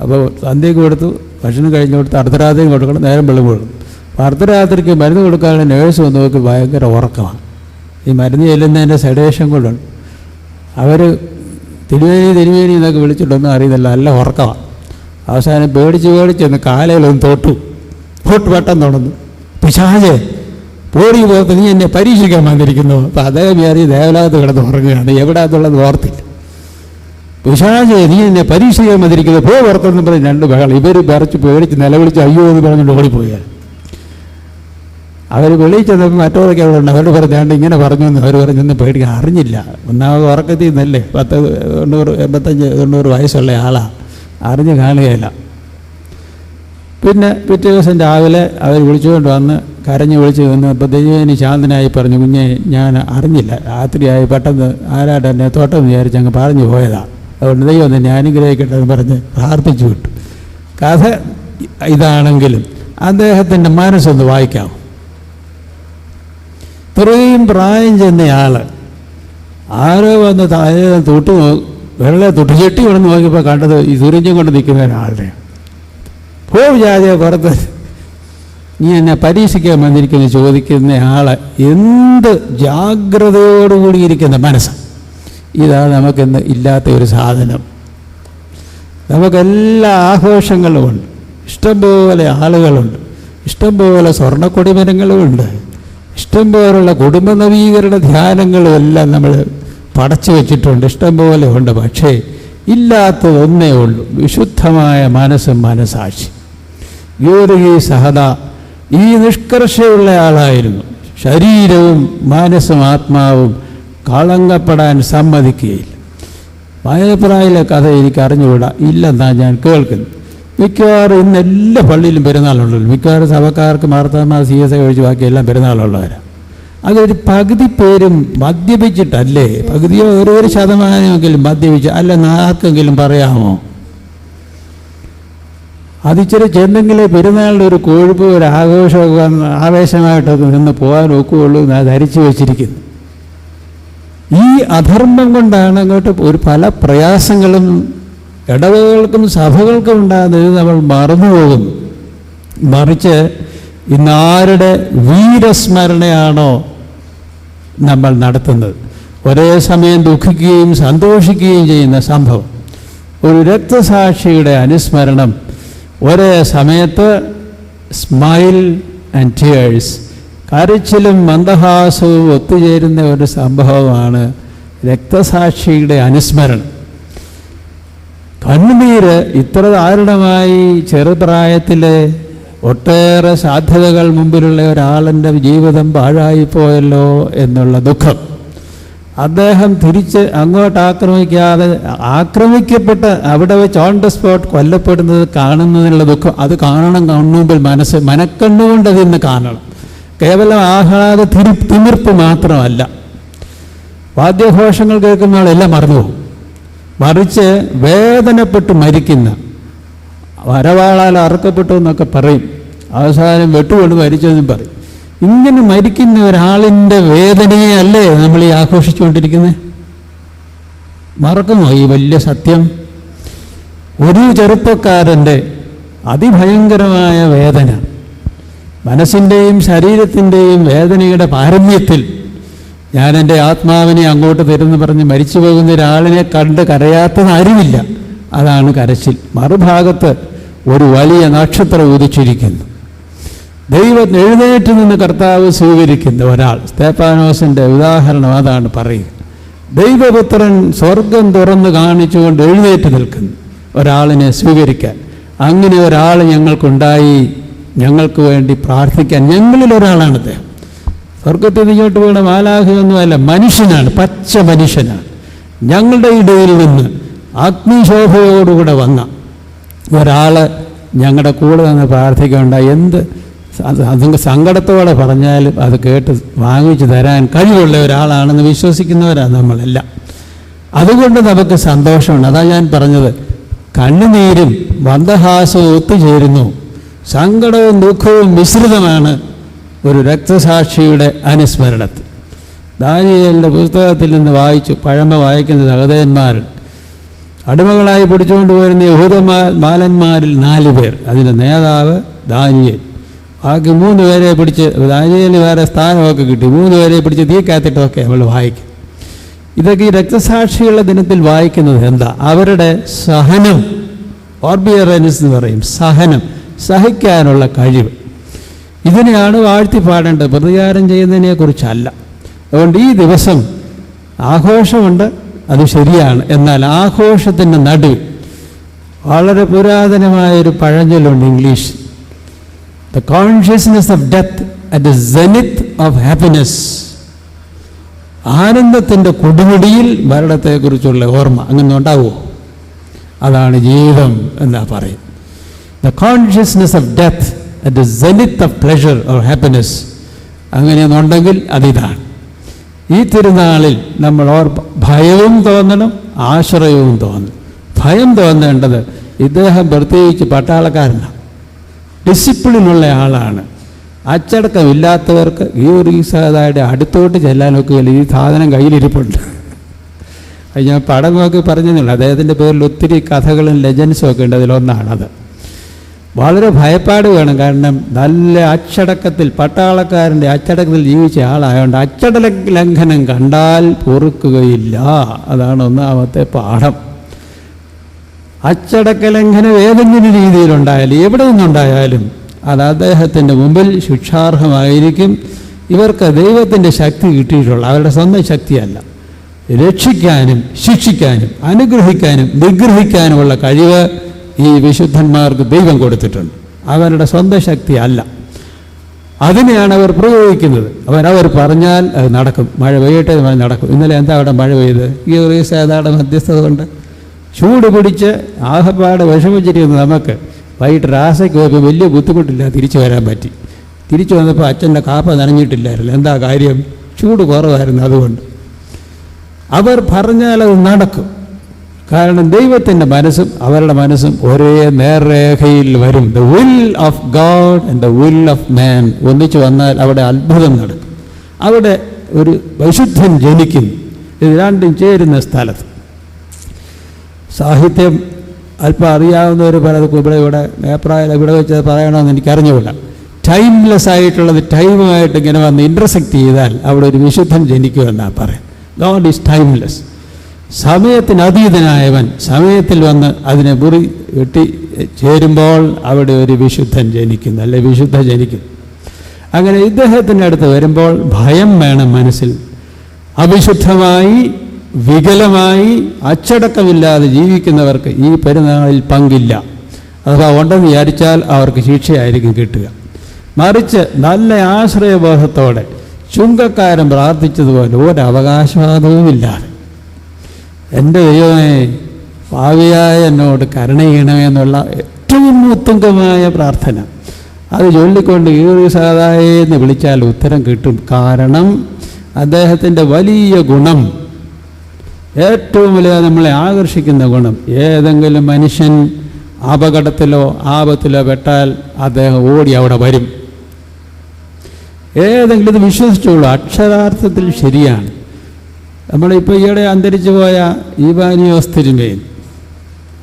അപ്പോൾ സന്ധ്യയ്ക്ക് കൊടുത്തു, ഭക്ഷണം കഴിഞ്ഞ് കൊടുത്ത്, അർദ്ധരാത്രിയും കൊടുക്കണം, നേരം വെള്ളം കൊടുക്കണം. അർദ്ധരാത്രിക്ക് മരുന്ന് കൊടുക്കാനുള്ള നേഴ്സ് വന്ന് നോക്കി ഭയങ്കര ഉറക്കമാണ്. ഈ മരുന്ന് ചെല്ലുന്നതിൻ്റെ സെഡേഷൻ കൊണ്ടുണ്ട്. അവർ തിരുവേനി എന്നൊക്കെ വിളിച്ചിട്ടൊന്നും അറിയുന്നില്ല, നല്ല ഉറക്കമാണ്. അവസാനം പേടിച്ച് കാലയിലൊന്ന് തൊട്ട് പെട്ടെന്ന് തുടർന്നു, പിശാചേ പോടി പോകത്ത് നീ എന്നെ പരീക്ഷിക്കാൻ വന്നിരിക്കുന്നു. അപ്പം അദ്ദേഹം വിചാരി ദേവലോകത്ത് കിടന്ന് ഉറങ്ങുകയാണ്, എവിടെയാന്നുള്ളത് ഓർത്തില്ല. പിശാചേ നീ എന്നെ പരീക്ഷിക്കാൻ വന്നിരിക്കുന്നു, പുറത്തെന്ന് പറഞ്ഞ് രണ്ട് ബഹളം. ഇവർ വിറച്ച് പേടിച്ച് നിലവിളിച്ച് അയ്യോ എന്ന് പറഞ്ഞുകൊണ്ട് ഓടിപ്പോയാൽ അവർ വിളിച്ചപ്പോൾ മറ്റവരൊക്കെ അവിടെ ഉണ്ട്. അവരോട് പറഞ്ഞാണ്ട് ഇങ്ങനെ പറഞ്ഞു എന്ന് അവർ പറഞ്ഞൊന്നും പേടിക്കാൻ അറിഞ്ഞില്ല. ഒന്നാമത് ഉറക്കത്തിൽ നിന്നല്ലേ, 85-90 വയസ്സുള്ള ആളാണ്, അറിഞ്ഞ് കാണുകയില്ല. പിന്നെ പിറ്റേ ദിവസം രാവിലെ അവർ വിളിച്ചുകൊണ്ട് വന്ന് കരഞ്ഞ് വിളിച്ച് വന്ന് അപ്പോൾ ദൈവനി ശാന്തനായി പറഞ്ഞു, കുഞ്ഞെ ഞാൻ അറിഞ്ഞില്ല, രാത്രിയായി പെട്ടെന്ന് ആരാട്ട് എന്നെ തോട്ടം വിചാരിച്ച് അങ്ങ് പറഞ്ഞു പോയതാണ്, അതുകൊണ്ട് ദൈവം തന്നെ അനുഗ്രഹിക്കട്ടെ എന്ന് പറഞ്ഞ് പ്രാർത്ഥിച്ചു വിട്ടു. കഥ ഇതാണെങ്കിലും അദ്ദേഹത്തിൻ്റെ മനസ്സൊന്ന് വായിക്കാം. ഇത്രയും പ്രായം ചെന്നയാൾ ആരോ വന്ന് താഴെ വെള്ളം ചെട്ടി കൊണ്ടു നോക്കിയപ്പോൾ കണ്ടത് ഈ സൂര്യൻ കൊണ്ട് നിൽക്കുന്ന ഒരാളുടെ വിചാരിച്ച പുറത്ത് നീ എന്നെ പരീക്ഷിക്കാൻ വന്നിരിക്കുന്നു ചോദിക്കുന്ന ആള് എന്ത് ജാഗ്രതയോടുകൂടിയിരിക്കുന്ന മനസ്സ്. ഇതാണ് നമുക്കിന്ന് ഇല്ലാത്ത ഒരു സാധനം. നമുക്കെല്ലാ ആഘോഷങ്ങളുമുണ്ട്, ഇഷ്ടംപോലെ ആളുകളുണ്ട്, ഇഷ്ടംപോലെ സ്വർണ്ണക്കൊടിമരങ്ങളുമുണ്ട്, ഇഷ്ടംപോലുള്ള കുടുംബ നവീകരണ ധ്യാനങ്ങളും എല്ലാം നമ്മൾ പടച്ചു വെച്ചിട്ടുണ്ട്, ഇഷ്ടംപോലെ ഉണ്ട്. പക്ഷേ ഇല്ലാത്തത് ഒന്നേ ഉള്ളൂ, വിശുദ്ധമായ മനസ്സും മനസാക്ഷി. യോരുഹി സഹദ ഈ നിഷ്കർഷയുള്ള ആളായിരുന്നു. ശരീരവും മനസ്സും ആത്മാവും കളങ്കപ്പെടാൻ സമ്മതിക്കുകയില്ല. വായനപ്രായിലെ കഥ എനിക്ക് അറിഞ്ഞുകൂടാ, ഇല്ലെന്നാണ് ഞാൻ കേൾക്കുന്നത്. മിക്കവാറും ഇന്ന് എല്ലാ പള്ളിയിലും പെരുന്നാളുണ്ടല്ലോ. മിക്കവാറും സഭക്കാർക്ക് മാർത്താമാ CSI ഒഴിച്ച് ബാക്കി എല്ലാം പെരുന്നാളുള്ളവരാണ്. അതൊരു പകുതി പേരും മദ്യപിച്ചിട്ടല്ലേ, പകുതിയോ 1% മദ്യപിച്ച് അല്ലെന്ന് ആർക്കെങ്കിലും പറയാമോ? അതിച്ചിരി ചെന്തെങ്കിലും പെരുന്നാളിൻ്റെ ഒരു കൊഴുപ്പ് ഒരു ആഘോഷമൊക്കെ ആവേശമായിട്ടൊക്കെ നിന്ന് പോകാൻ ഒക്കുകയുള്ളൂ എന്ന് ധരിച്ചു വച്ചിരിക്കുന്നു. ഈ അധർമ്മം കൊണ്ടാണ് അങ്ങോട്ട് ഒരു പല പ്രയാസങ്ങളും ഇടവകകൾക്കും സഭകൾക്കും ഉണ്ടാകുന്നത് നമ്മൾ മറന്നുപോകും. മറിച്ച് ഇന്നാരുടെ വീരസ്മരണയാണോ നമ്മൾ നടത്തുന്നത്? ഒരേ സമയം ദുഃഖിക്കുകയും സന്തോഷിക്കുകയും ചെയ്യുന്ന സംഭവം, ഒരു രക്തസാക്ഷിയുടെ അനുസ്മരണം, ഒരേ സമയത്ത് സ്മൈൽ ആൻഡ് ടിയേഴ്സ്, കരച്ചിലും മന്ദഹാസവും ഒത്തുചേരുന്ന ഒരു സംഭവമാണ് രക്തസാക്ഷിയുടെ അനുസ്മരണം. കണ്ണുനീര് ഇത്ര ദാരുണമായി ചെറുപ്രായത്തിൽ ഒട്ടേറെ സാധ്യതകൾ മുമ്പിലുള്ള ഒരാളിൻ്റെ ജീവിതം പാഴായിപ്പോയല്ലോ എന്നുള്ള ദുഃഖം. അദ്ദേഹം തിരിച്ച് അങ്ങോട്ട് ആക്രമിക്കപ്പെട്ട് അവിടെ വെച്ച് ഓൺ ദ സ്പോട്ട് കൊല്ലപ്പെടുന്നത് കാണുന്നതിനുള്ള ദുഃഖം, അത് കാണണം. കണ്ണുമ്പിൽ മനക്കണ്ണുകൊണ്ട് അതിന്ന് കാണണം. കേവലം തിമിർപ്പ് മാത്രമല്ല, വാദ്യഘോഷങ്ങൾ കേൾക്കുന്നയാളെല്ലാം മറന്നുപോകും. മറിച്ച് വേദനപ്പെട്ട് മരിക്കുന്ന, വരവാളാൽ അറുക്കപ്പെട്ടു എന്നൊക്കെ പറയും, അവസാനം വെട്ടുകൊണ്ട് മരിച്ചതെന്നും പറയും. ഇങ്ങനെ മരിക്കുന്ന ഒരാളിൻ്റെ വേദനയെ അല്ലേ നമ്മൾ ഈ ആഘോഷിച്ചുകൊണ്ടിരിക്കുന്നത്? മറക്കുമോ ഈ വലിയ സത്യം? ഒരു ചെറുപ്പക്കാരൻ്റെ അതിഭയങ്കരമായ വേദന, മനസ്സിൻ്റെയും ശരീരത്തിൻ്റെയും വേദനയുടെ പാരമ്യത്തിൽ ഞാൻ എൻ്റെ ആത്മാവിനെ അങ്ങോട്ട് തരുമെന്ന് പറഞ്ഞ് മരിച്ചു പോകുന്ന ഒരാളിനെ കണ്ട് കരയാത്തത് ആരുമില്ല. അതാണ് കരച്ചിൽ. മറുഭാഗത്ത് ഒരു വലിയ നക്ഷത്രം ഉദിച്ചിരിക്കുന്നു. ദൈവം എഴുന്നേറ്റ് നിന്ന് കർത്താവ് സ്വീകരിക്കുന്ന ഒരാൾ. സ്തേഫാനോസിൻ്റെ ഉദാഹരണം അതാണ് പറയുക. ദൈവപുത്രൻ സ്വർഗം തുറന്ന് കാണിച്ചുകൊണ്ട് എഴുന്നേറ്റ് നിൽക്കുന്നു ഒരാളിനെ സ്വീകരിക്കാൻ. അങ്ങനെ ഒരാൾ ഞങ്ങൾക്കുണ്ടായി, ഞങ്ങൾക്ക് വേണ്ടി പ്രാർത്ഥിക്കാൻ. ഞങ്ങളിൽ ഒരാളാണ് അദ്ദേഹം. സ്വർഗത്തിൽ ഇങ്ങോട്ട് വീണ മാലാഖയൊന്നുമല്ല, മനുഷ്യനാണ്, പച്ച മനുഷ്യനാണ്. ഞങ്ങളുടെ ഇടയിൽ നിന്ന് അഗ്നിശോഭയോടുകൂടെ വന്ന ഒരാൾ ഞങ്ങളുടെ കൂടെ നിന്ന് പ്രാർത്ഥിക്കുകയുണ്ടായി. എന്ത് സങ്കടത്തോടെ പറഞ്ഞാലും അത് കേട്ട് വാങ്ങിച്ചു തരാൻ കഴിവുള്ള ഒരാളാണെന്ന് വിശ്വസിക്കുന്നവരാണ് നമ്മളെല്ലാം. അതുകൊണ്ട് നമുക്ക് സന്തോഷമുണ്ട്. അതാണ് ഞാൻ പറഞ്ഞത്, കണ്ണുനീരും മന്ദഹാസവും ഒത്തുചേരുന്നു, സങ്കടവും ദുഃഖവും മിശ്രിതമാണ് ഒരു രക്തസാക്ഷിയുടെ അനുസ്മരണത്തിൽ. ദാനിയേലിൻ്റെ പുസ്തകത്തിൽ നിന്ന് വായിച്ചു, പഴമ വായിക്കുന്ന സഹോദരന്മാർ അടിമകളായി പിടിച്ചുകൊണ്ടുപോയിരുന്ന യഹൂദ ബാലന്മാരിൽ 4 പേർ, അതിൻ്റെ നേതാവ് ദാനിയേൽ. ബാക്കി 3 പേരെ പിടിച്ച് ദാനിയേലിന് വേറെ സ്ഥാനമൊക്കെ കിട്ടി, 3 പേരെ പിടിച്ച് തീക്കകത്തിട്ടൊക്കെ നമ്മൾ വായിക്കും. ഇതൊക്കെ ഈ രക്തസാക്ഷികളുടെ ദിനത്തിൽ വായിക്കുന്നത് എന്താ? അവരുടെ സഹനം, ഓർബിയറൻസ് എന്ന് പറയും, സഹനം, സഹിക്കാനുള്ള കഴിവ്. ഇതിനെയാണ് വാഴ്ത്തിപ്പാടേണ്ടത്, പ്രതികാരം ചെയ്യുന്നതിനെ കുറിച്ചല്ല. അതുകൊണ്ട് ഈ ദിവസം ആഘോഷമുണ്ട്, അത് ശരിയാണ്. എന്നാൽ ആഘോഷത്തിൻ്റെ നടുവിൽ വളരെ പുരാതനമായൊരു പഴഞ്ചൊല്ലുണ്ട് English. The consciousness of death at the zenith of happiness. ആനന്ദത്തിൻ്റെ കൊടുമുടിയിൽ മരണത്തെക്കുറിച്ചുള്ള ഓർമ്മ അങ്ങനെ ഉണ്ടാവുമോ? അതാണ് ജീവിതം എന്നാ പറയും. The consciousness of death at the zenith of pleasure or happiness. അങ്ങനെയൊന്നുണ്ടെങ്കിൽ അതിതാണ്. ഈ തിരുനാളിൽ നമ്മൾ ഭയവും തോന്നണം, ആശ്രയവും തോന്നണം. ഭയം തോന്നേണ്ടത്, ഇദ്ദേഹം പ്രത്യേകിച്ച് പട്ടാളക്കാരനാണ്, ഡിസിപ്ലിനുള്ള ആളാണ്. അച്ചടക്കമില്ലാത്തവർക്ക് ഗീവർഗീസാദായുടെ അടുത്തോട്ട് ചെല്ലാനൊക്കെ ഈ സാധനം കയ്യിലിരിപ്പുണ്ട്. അത് ഞാൻ പടം നോക്കി പറഞ്ഞതേ. അദ്ദേഹത്തിൻ്റെ പേരിൽ ഒത്തിരി കഥകളും ലെജൻസും ഒക്കെ ഉണ്ട്. അതിലൊന്നാണത്. വളരെ ഭയപ്പാട് വേണം. കാരണം നല്ല അച്ചടക്കത്തിൽ, പട്ടാളക്കാരൻ്റെ അച്ചടക്കത്തിൽ ജീവിച്ച ആളായതുകൊണ്ട് അച്ചടക്ക ലംഘനം കണ്ടാൽ പൊറുക്കുകയില്ല. അതാണ് ഒന്നാമത്തെ പാഠം. അച്ചടക്ക ലംഘനം ഏതെങ്കിലും രീതിയിലുണ്ടായാലും എവിടെ നിന്നുണ്ടായാലും അത് അദ്ദേഹത്തിൻ്റെ മുമ്പിൽ ശിക്ഷാർഹമായിരിക്കും. ഇവർക്ക് ദൈവത്തിൻ്റെ ശക്തി കിട്ടിയിട്ടുള്ള, അവരുടെ സ്വന്തം ശക്തിയല്ല, രക്ഷിക്കാനും ശിക്ഷിക്കാനും അനുഗ്രഹിക്കാനും നിഗ്രഹിക്കാനുമുള്ള കഴിവ് ഈ വിശുദ്ധന്മാർക്ക് ദൈവം കൊടുത്തിട്ടുണ്ട്. അവരുടെ സ്വന്തം ശക്തി അല്ല. അതിനെയാണ് അവർ പ്രയോഗിക്കുന്നത്. അവർ പറഞ്ഞാൽ അത് നടക്കും. മഴ പെയ്യട്ടെ നടക്കും. ഇന്നലെ എന്താ അവിടെ മഴ പെയ്ത്? ഈ ഏതാടെ മധ്യസ്ഥത കൊണ്ട് ചൂട് പിടിച്ച് ആഹപ്പാട് വിഷമിച്ചിരിക്കുന്നത് നമുക്ക് വൈകിട്ട് റാസയ്ക്ക് പോയപ്പോൾ വലിയ ബുദ്ധിമുട്ടില്ല, തിരിച്ചു വരാൻ പറ്റി. തിരിച്ചു വന്നപ്പോൾ അച്ഛൻ്റെ കാപ്പ നനഞ്ഞിട്ടില്ലായിരുന്നു. എന്താ കാര്യം? ചൂട് കുറവായിരുന്നു. അതുകൊണ്ട് അവർ പറഞ്ഞാൽ അത് നടക്കും. കാരണം ദൈവത്തിൻ്റെ മനസ്സും അവരുടെ മനസ്സും ഒരേ നേർരേഖയിൽ വരും. The will of God and the will of മാൻ ഒന്നിച്ചു വന്നാൽ അവിടെ അത്ഭുതം നടക്കും. അവിടെ ഒരു വിശുദ്ധൻ ജനിക്കുന്നു. ഇത് രണ്ടും ചേരുന്ന സ്ഥലത്ത്. സാഹിത്യം അല്പം അറിയാവുന്നവർ പലർക്കും ഇവിടെ അഭിപ്രായം ഇവിടെ വെച്ച് പറയണമെന്ന് എനിക്കറിഞ്ഞുകൂട. ടൈംലെസ് ആയിട്ടുള്ളത് ടൈമുമായിട്ട് ഇങ്ങനെ വന്ന് ഇൻ്റർസെക്റ്റ് ചെയ്താൽ അവിടെ ഒരു വിശുദ്ധൻ ജനിക്കുമെന്നാണ് പറയാം. God is timeless. സമയത്തിന് അതീതനായവൻ സമയത്തിൽ വന്ന് അതിനെ മുറി വെട്ടി ചേരുമ്പോൾ അവിടെ ഒരു വിശുദ്ധൻ ജനിക്കുന്നു, അല്ലെ വിശുദ്ധ ജനിക്കുന്നു. അങ്ങനെ ഇദ്ദേഹത്തിൻ്റെ അടുത്ത് വരുമ്പോൾ ഭയം വേണം മനസ്സിൽ. അവിശുദ്ധമായി വികലമായി അച്ചടക്കമില്ലാതെ ജീവിക്കുന്നവർക്ക് ഈ പെരുന്നാളിൽ പങ്കില്ല. അഥവാ ഉണ്ടെന്ന് വിചാരിച്ചാൽ അവർക്ക് ശിക്ഷയായിരിക്കും കിട്ടുക. മറിച്ച് നല്ല ആശ്രയബോധത്തോടെ ചുങ്കക്കാരൻ പ്രാർത്ഥിച്ചതുപോലെ ഒരവകാശവാദവുമില്ലാതെ, എൻ്റെ ദൈവമേ പാവിയായ എന്നോട് കരുണ ചെയ്യണമേ എന്നുള്ള ഏറ്റവും ഉത്തുംഗമായ പ്രാർത്ഥന, അത് ചൊല്ലിക്കൊണ്ട് ഈറുസാദായെന്ന് വിളിച്ചാൽ ഉത്തരം കിട്ടും. കാരണം അദ്ദേഹത്തിൻ്റെ വലിയ ഗുണം, ഏറ്റവും വലിയ നമ്മളെ ആകർഷിക്കുന്ന ഗുണം, ഏതെങ്കിലും മനുഷ്യൻ അപകടത്തിലോ ആപത്തിലോ പെട്ടാൽ അദ്ദേഹം ഓടി അവിടെ വരും. ഏതെങ്കിലും ഇത് വിശ്വസിച്ചുള്ളൂ. അക്ഷരാർത്ഥത്തിൽ ശരിയാണ്. നമ്മളിപ്പോൾ ഈയിടെ അന്തരിച്ചു പോയ ഈവാനിയോസ് തിരുമേനി,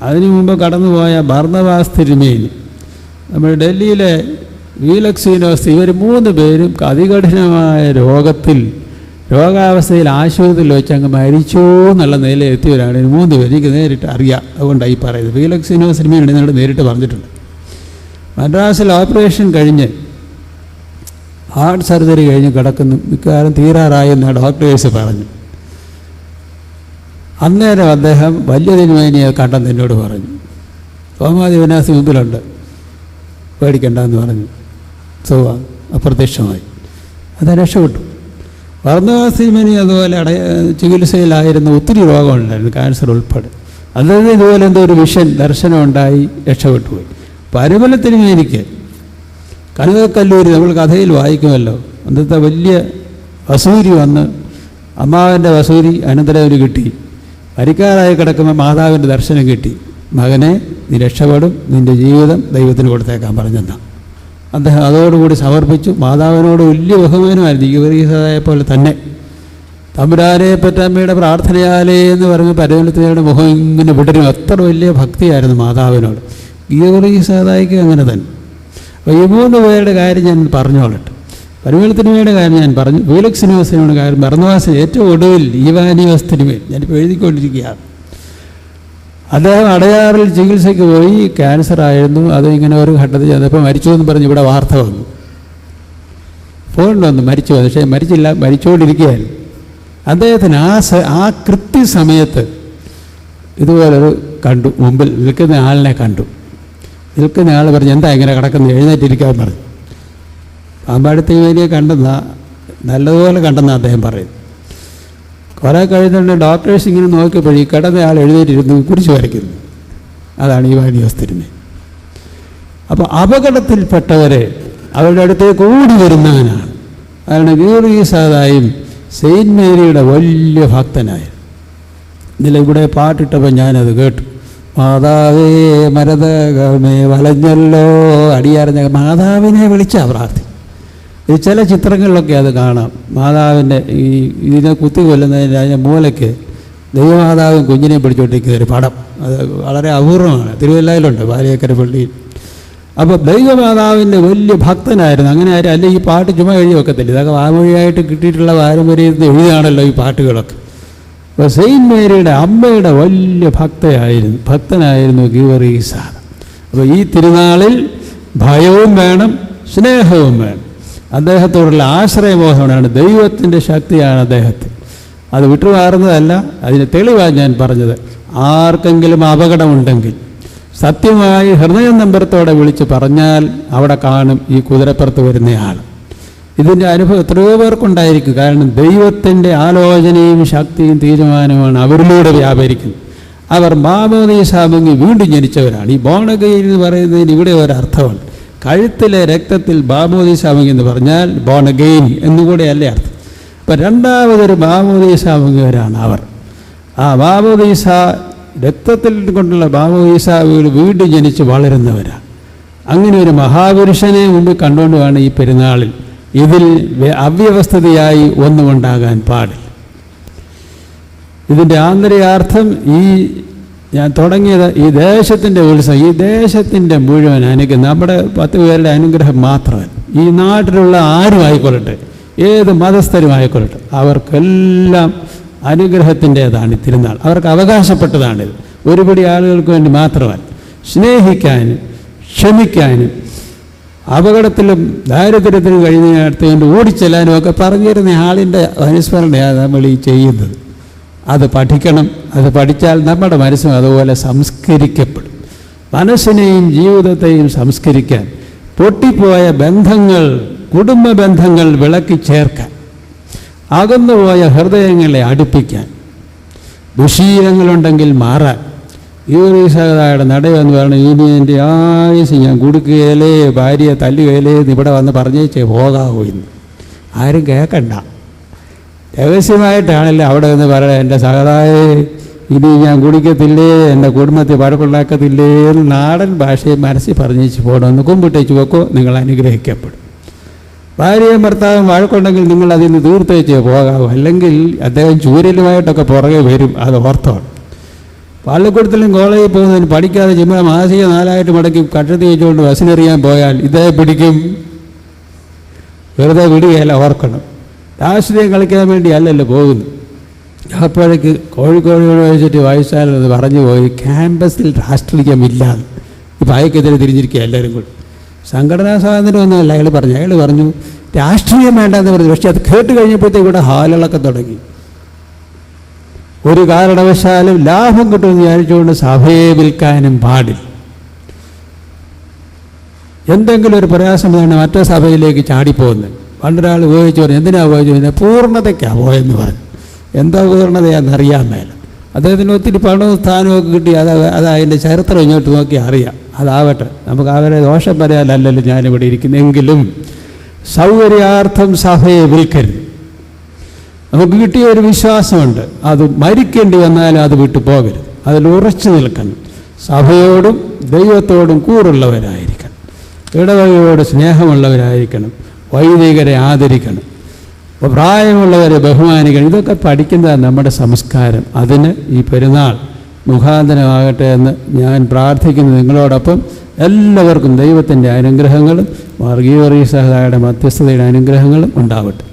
അതിനു മുമ്പ് കടന്നുപോയ ബർന്നബാസ് തിരുമേനി, നമ്മൾ ഡൽഹിയിലെ വീലക്സീനോസ്, ഇവർ 3 പേരും അതികഠിനമായ രോഗാവസ്ഥയിൽ ആശുപത്രിയിൽ വെച്ച് അങ്ങ് മരിച്ചു എന്നുള്ള നിലയിൽ എത്തിയവരാണ്. 3 പേര് എനിക്ക് നേരിട്ട് അറിയാം. അതുകൊണ്ടായി പറയുന്നത്. വീലക്സീനോസ് തിരുമേനി എന്നോട് നേരിട്ട് പറഞ്ഞിട്ടുണ്ട്. മദ്രാസിൽ ഓപ്പറേഷൻ കഴിഞ്ഞ് ഹാർട്ട് സർജറി കഴിഞ്ഞ് കിടക്കുന്നു, മിക്കവാറും തീരാറായെന്ന് ഡോക്ടേഴ്സ് പറഞ്ഞു. അന്നേരം അദ്ദേഹം വലിയ തിരുമേനിയെ കണ്ടെന്ന് എന്നോട് പറഞ്ഞു. തോമാദിവനാസി മുമ്പിലുണ്ട്, പേടിക്കണ്ടെന്ന് പറഞ്ഞു. അപ്രത്യക്ഷമായി. അത് രക്ഷപ്പെട്ടു. ബർന്നബാസ് തിരുമേനി അതുപോലെ ചികിത്സയിലായിരുന്ന ഒത്തിരി രോഗമുണ്ടായിരുന്നു, ക്യാൻസർ ഉൾപ്പെടെ. അതായത് ഇതുപോലെ എന്തോ ഒരു ദർശനം ഉണ്ടായി രക്ഷപ്പെട്ടു പോയി. പരുമല തിരുമേനിക്ക് കനകക്കല്ലൂരി നമ്മൾ കഥയിൽ വായിക്കുമല്ലോ, അന്നത്തെ വലിയ വസൂരി വന്ന് അമ്മാവൻ്റെ വസൂരി അനന്തരം കിട്ടി. മരിക്കാറായി കിടക്കുമ്പോൾ മാതാവിൻ്റെ ദർശനം കിട്ടി. മകനെ, നീ രക്ഷപ്പെടും, നിൻ്റെ ജീവിതം ദൈവത്തിന് കൊടുത്തേക്കാൻ പറഞ്ഞെന്നാണ്. അദ്ദേഹം അതോടുകൂടി സമർപ്പിച്ചു. മാതാവിനോട് വലിയ ബഹുമാനമായിരുന്നു. ഈവരീസായ പോലെ തന്നെ. തമ്പുരാനെ പറ്റമ്മയുടെ പ്രാർത്ഥനയാലേ എന്ന് പറഞ്ഞ് പരമലത്തിനയുടെ മുഖം ഇങ്ങനെ വിടരും. അത്ര വലിയ ഭക്തിയായിരുന്നു മാതാവിനോട്. ഈവരീസാദായിക്ക് അങ്ങനെ തന്നെ. അപ്പോൾ ഈ 3 പേരുടെ കാര്യം ഞാൻ പറഞ്ഞോളട്ടെ. പരിമളത്തിനുമയുടെ കാര്യം ഞാൻ പറഞ്ഞു, ഫീലിക്സ് തിരുമേനിയുടെ കാര്യം, ബർന്നബാസ്, ഏറ്റവും ഒടുവിൽ ഈവാനിയോസ് തിരുമേനി, ഞാനിപ്പോൾ എഴുതിക്കൊണ്ടിരിക്കുകയാണ്. അദ്ദേഹം അടയാറിൽ ചികിത്സയ്ക്ക് പോയി, ക്യാൻസർ ആയിരുന്നു. അത് ഇങ്ങനെ ഒരു ഘട്ടത്തിൽ ചെന്നപ്പോൾ മരിച്ചു എന്ന് പറഞ്ഞ് ഇവിടെ വാർത്ത വന്നു, ഫോണിൽ വന്നു മരിച്ചു. പക്ഷേ മരിച്ചില്ല, മരിച്ചുകൊണ്ടിരിക്കുകയായിരുന്നു. അദ്ദേഹത്തിന് ആ കൃത്യസമയത്ത് ഇതുപോലൊരു കണ്ടു, മുമ്പിൽ നിൽക്കുന്ന ആളിനെ കണ്ടു. നിൽക്കുന്ന ആൾ പറഞ്ഞു, എന്താ ഇങ്ങനെ കിടക്കുന്നത്, എഴുന്നേറ്റിരിക്കാൻ പറഞ്ഞു. പാമ്പാടി തിരുമേനിയെ കണ്ടെന്നാ, നല്ലതുപോലെ കണ്ടെന്നാ അദ്ദേഹം പറയുന്നു. കുറേ കഴിഞ്ഞിട്ട് ഡോക്ടേഴ്സ് ഇങ്ങനെ നോക്കിയപ്പോൾ ഈ കിടന്ന ആൾ എഴുന്നേറ്റിരുന്നു കുരിശ് വരയ്ക്കുന്നു. അതാണ് ഈവാനിയോസ് തിരുമേനി. അപ്പോൾ അപകടത്തിൽപ്പെട്ടവരെ അവരുടെ അടുത്തേക്ക് ഓടി വരുന്നവനാണ്. അതാണ് ഗീവർഗീസാദായും സെയിൻറ്റ് മേരിയുടെ വലിയ ഭക്തനായിരുന്നു. ഇവിടെ പാട്ടിട്ടപ്പോൾ ഞാനത് കേട്ടു. മാതാവേ മരതകമേ വലഞ്ഞല്ലോ അടിയാറിഞ്ഞ മാതാവിനെ വിളിച്ചാ പ്രാർത്ഥി. ഇത് ചില ചിത്രങ്ങളിലൊക്കെ അത് കാണാം. മാതാവിൻ്റെ ഇതിനെ കുത്തി കൊല്ലുന്നതിൻ്റെ മൂലയ്ക്ക് ദൈവമാതാവും കുഞ്ഞിനെ പിടിച്ചോണ്ടിരിക്കുന്ന ഒരു പടം. അത് വളരെ അപൂർവമാണ്. തിരുവല്ലയിലുണ്ട്, പാലിയേക്കര പള്ളിയിൽ. അപ്പോൾ ദൈവമാതാവിൻ്റെ വലിയ ഭക്തനായിരുന്നു. അങ്ങനെ ആരും അല്ല ഈ പാട്ട് ചുമ്മാ എഴുതി വെക്കത്തില്ല. ഇതൊക്കെ വാമൊഴിയായിട്ട് കിട്ടിയിട്ടുള്ള പാരമ്പര്യത്തിൽ എഴുതിയാണല്ലോ ഈ പാട്ടുകളൊക്കെ. അപ്പോൾ സെയിൻറ്റ് മേരിയുടെ അമ്മയുടെ വലിയ ഭക്തനായിരുന്നു ഗീവർഗീസാദ. അപ്പോൾ ഈ തിരുനാളിൽ ഭയവും വേണം, സ്നേഹവും വേണം. അദ്ദേഹത്തോടുള്ള ആശ്രയമോഹമാണ്. ദൈവത്തിൻ്റെ ശക്തിയാണ് അദ്ദേഹത്തിന്. അത് വിട്ടുമാറുന്നതല്ല. അതിന് തെളിവാണ് ഞാൻ പറഞ്ഞത്. ആർക്കെങ്കിലും അപകടമുണ്ടെങ്കിൽ സത്യമായി ഹൃദയം നമ്പരത്തോടെ വിളിച്ച് പറഞ്ഞാൽ അവിടെ കാണും ഈ കുതിരപ്പുറത്ത് വരുന്നയാൾ. ഇതിൻ്റെ അനുഭവം എത്രയോ പേർക്കുണ്ടായിരിക്കും. കാരണം ദൈവത്തിൻ്റെ ആലോചനയും ശക്തിയും തീരുമാനമാണ് അവരിലൂടെ വ്യാപരിക്കുന്നത്. അവർ മാമോദീസ മുങ്ങി വീണ്ടും ജനിച്ചവരാണ്. ഈ ബോൺ അഗെയിൻ എന്ന് പറയുന്നതിന് ഇവിടെ ഒരർത്ഥമുണ്ട്. കഴുത്തിലെ രക്തത്തിൽ മാമോദീസ മുങ്ങി എന്ന് പറഞ്ഞാൽ ബോൺ അഗെയിൻ എന്നുകൂടെ അല്ലേ അർത്ഥം. അപ്പം രണ്ടാമതൊരു മാമോദീസ മുങ്ങിയവരാണ് അവർ. ആ മാമോദീസ രക്തത്തിൽ കൊണ്ടുള്ള മാമോദീസ വീണ്ടും ജനിച്ച് വളരുന്നവരാണ്. അങ്ങനെ ഒരു മഹാപുരുഷനെ മുമ്പിൽ കണ്ടുകൊണ്ടുമാണ് ഈ പെരുന്നാളിൽ. ഇതിൽ അവ്യവസ്ഥതയായി ഒന്നും ഉണ്ടാകാൻ പാടില്ല. ഇതിൻ്റെ ആന്തരികാർത്ഥം ഈ ഞാൻ തുടങ്ങിയത് ഈ ദേശത്തിൻ്റെ ഉത്സവം, ഈ ദേശത്തിൻ്റെ മുഴുവൻ അനുഗ്രഹം, നമ്മുടെ 10 പേരുടെ അനുഗ്രഹം മാത്രമല്ല, ഈ നാട്ടിലുള്ള ആരും ആയിക്കൊള്ളട്ടെ, ഏത് മതസ്ഥരുമായിക്കൊള്ളട്ടെ, അവർക്കെല്ലാം അനുഗ്രഹത്തിൻ്റേതാണ് തിരുനാൾ. അവർക്ക് അവകാശപ്പെട്ടതാണിത്. ഒരുപടി ആളുകൾക്ക് വേണ്ടി മാത്രമല്ല, സ്നേഹിക്കാനും ക്ഷമിക്കാനും അപകടത്തിലും ദാരിദ്ര്യത്തിലും കഴിഞ്ഞിടത്തുകൊണ്ട് ഓടിച്ചെല്ലാനും ഒക്കെ പറഞ്ഞിരുന്ന ആളിൻ്റെ അനുസ്മരണയാണ് നമ്മൾ ഈ ചെയ്യുന്നത്. അത് പഠിക്കണം. അത് പഠിച്ചാൽ നമ്മുടെ മനസ്സും അതുപോലെ സംസ്കരിക്കപ്പെടും. മനസ്സിനെയും ജീവിതത്തെയും സംസ്കരിക്കാൻ, പൊട്ടിപ്പോയ ബന്ധങ്ങൾ, കുടുംബ ബന്ധങ്ങൾ വിളക്കി ചേർക്കാൻ, അകന്നുപോയ ഹൃദയങ്ങളെ അടുപ്പിക്കാൻ, ദുശീലങ്ങളുണ്ടെങ്കിൽ മാറാൻ. ഗീവർഗീസാദായുടെ നടയെന്ന് പറഞ്ഞാൽ ഇനി എൻ്റെ ആയുസ് ഞാൻ കൊടുക്കുകയില്ലേ, ഭാര്യയെ തല്ലുകയില്ലേ എന്ന് ഇവിടെ വന്ന് പറഞ്ഞേച്ചേ പോകാവൂ. ഇന്ന് ആരും കേൾക്കണ്ട. രഹസ്യമായിട്ടാണല്ലേ അവിടെ നിന്ന് പറയാം, എൻ്റെ സഹതായെ ഇനി ഞാൻ കുടിക്കത്തില്ലേ, എൻ്റെ കുടുംബത്തെ വഴക്കുണ്ടാക്കത്തില്ലേ എന്ന് നാടൻ ഭാഷയെ മനസ്സിൽ പറഞ്ഞേച്ച് പോകണമെന്ന് കുമ്പിട്ടേച്ച് വെക്കോ, നിങ്ങൾ അനുഗ്രഹിക്കപ്പെടും. ഭാര്യയും ഭർത്താവും വഴക്കുണ്ടെങ്കിൽ നിങ്ങൾ അതിന് തീർത്തേച്ചേ പോകാവൂ. അല്ലെങ്കിൽ അദ്ദേഹം ചൂരലുമായിട്ടൊക്കെ പുറകെ വരും. അത് ഓർത്തോണം. പള്ളിക്കൂടത്തിലും കോളേജിൽ പോകുന്നതിന് പഠിക്കാതെ ചുമ്മാ മാസിക 4 മടക്കി കട്ടത്തി വെച്ചുകൊണ്ട് ബസ്സിനെറിയാൻ പോയാൽ ഇദ്ദേഹം പിടിക്കും. വെറുതെ വിടുകയല്ല, ഓർക്കണം. രാഷ്ട്രീയം കളിക്കാൻ വേണ്ടി അല്ലല്ലോ പോകുന്നു. അപ്പോഴേക്ക് കോഴിക്കോട് യൂണിവേഴ്സിറ്റി വൈസ് പറഞ്ഞു പോയി, ക്യാമ്പസിൽ രാഷ്ട്രീയമില്ല. ഇപ്പം അയക്കെതിരെ തിരിഞ്ഞിരിക്കുക എല്ലാവരും കൂടി. സംഘടനാ സ്വാതന്ത്ര്യം ഒന്നുമല്ല അയാൾ പറഞ്ഞു രാഷ്ട്രീയം വേണ്ടെന്ന് പറഞ്ഞു. പക്ഷെ അത് കേട്ട് കഴിഞ്ഞപ്പോഴത്തേക്ക് ഇവിടെ ഹാലുകളൊക്കെ തുടങ്ങി. ഒരു കാരണവശാലും ലാഭം കിട്ടുമെന്ന് വിചാരിച്ചുകൊണ്ട് സഭയെ വിൽക്കാനും പാടില്ല. എന്തെങ്കിലും ഒരു പ്രയാസം തന്നെ മറ്റേ സഭയിലേക്ക് ചാടിപ്പോകുന്നത്. പണ്ടൊരാൾ ഉപയോഗിച്ച് പറഞ്ഞു, എന്തിനാ ഉപയോഗിച്ചു? പൂർണ്ണതയ്ക്കാണ് പോയെന്ന് പറഞ്ഞു. എന്താ പൂർണ്ണതയാണെന്നറിയാൻ മേല. അദ്ദേഹത്തിന് ഒത്തിരി പണവും സ്ഥാനമൊക്കെ കിട്ടി. അത് അതിൻ്റെ ചരിത്രം ഇങ്ങോട്ട് നോക്കി അറിയാം. അതാവട്ടെ, നമുക്ക് അവരെ ദോഷം പറയാനല്ലല്ലോ ഞാനിവിടെ ഇരിക്കുന്നെങ്കിലും സൗകര്യാർത്ഥം സഭയെ വിൽക്കരുത്. നമുക്ക് കിട്ടിയ ഒരു വിശ്വാസമുണ്ട്, അത് മരിക്കേണ്ടി വന്നാലും അത് വിട്ടു പോകരുത്. അതിൽ ഉറച്ചു നിൽക്കണം. സഭയോടും ദൈവത്തോടും കൂറുള്ളവരായിരിക്കണം. ഇടവകയോട് സ്നേഹമുള്ളവരായിരിക്കണം. വൈദികരെ ആദരിക്കണം. അപ്പോൾ പ്രായമുള്ളവരെ ബഹുമാനിക്കണം. ഇതൊക്കെ പഠിക്കുന്നതാണ് നമ്മുടെ സംസ്കാരം. അതിന് ഈ പെരുന്നാൾ മുഖാന്തരമാകട്ടെ എന്ന് ഞാൻ പ്രാർത്ഥിക്കുന്നു. നിങ്ങളോടൊപ്പം എല്ലാവർക്കും ദൈവത്തിൻ്റെ അനുഗ്രഹങ്ങളും മാർ ഗീവർഗീസ് സഹോദരന്റെ മധ്യസ്ഥതയുടെ അനുഗ്രഹങ്ങളും ഉണ്ടാവട്ടെ.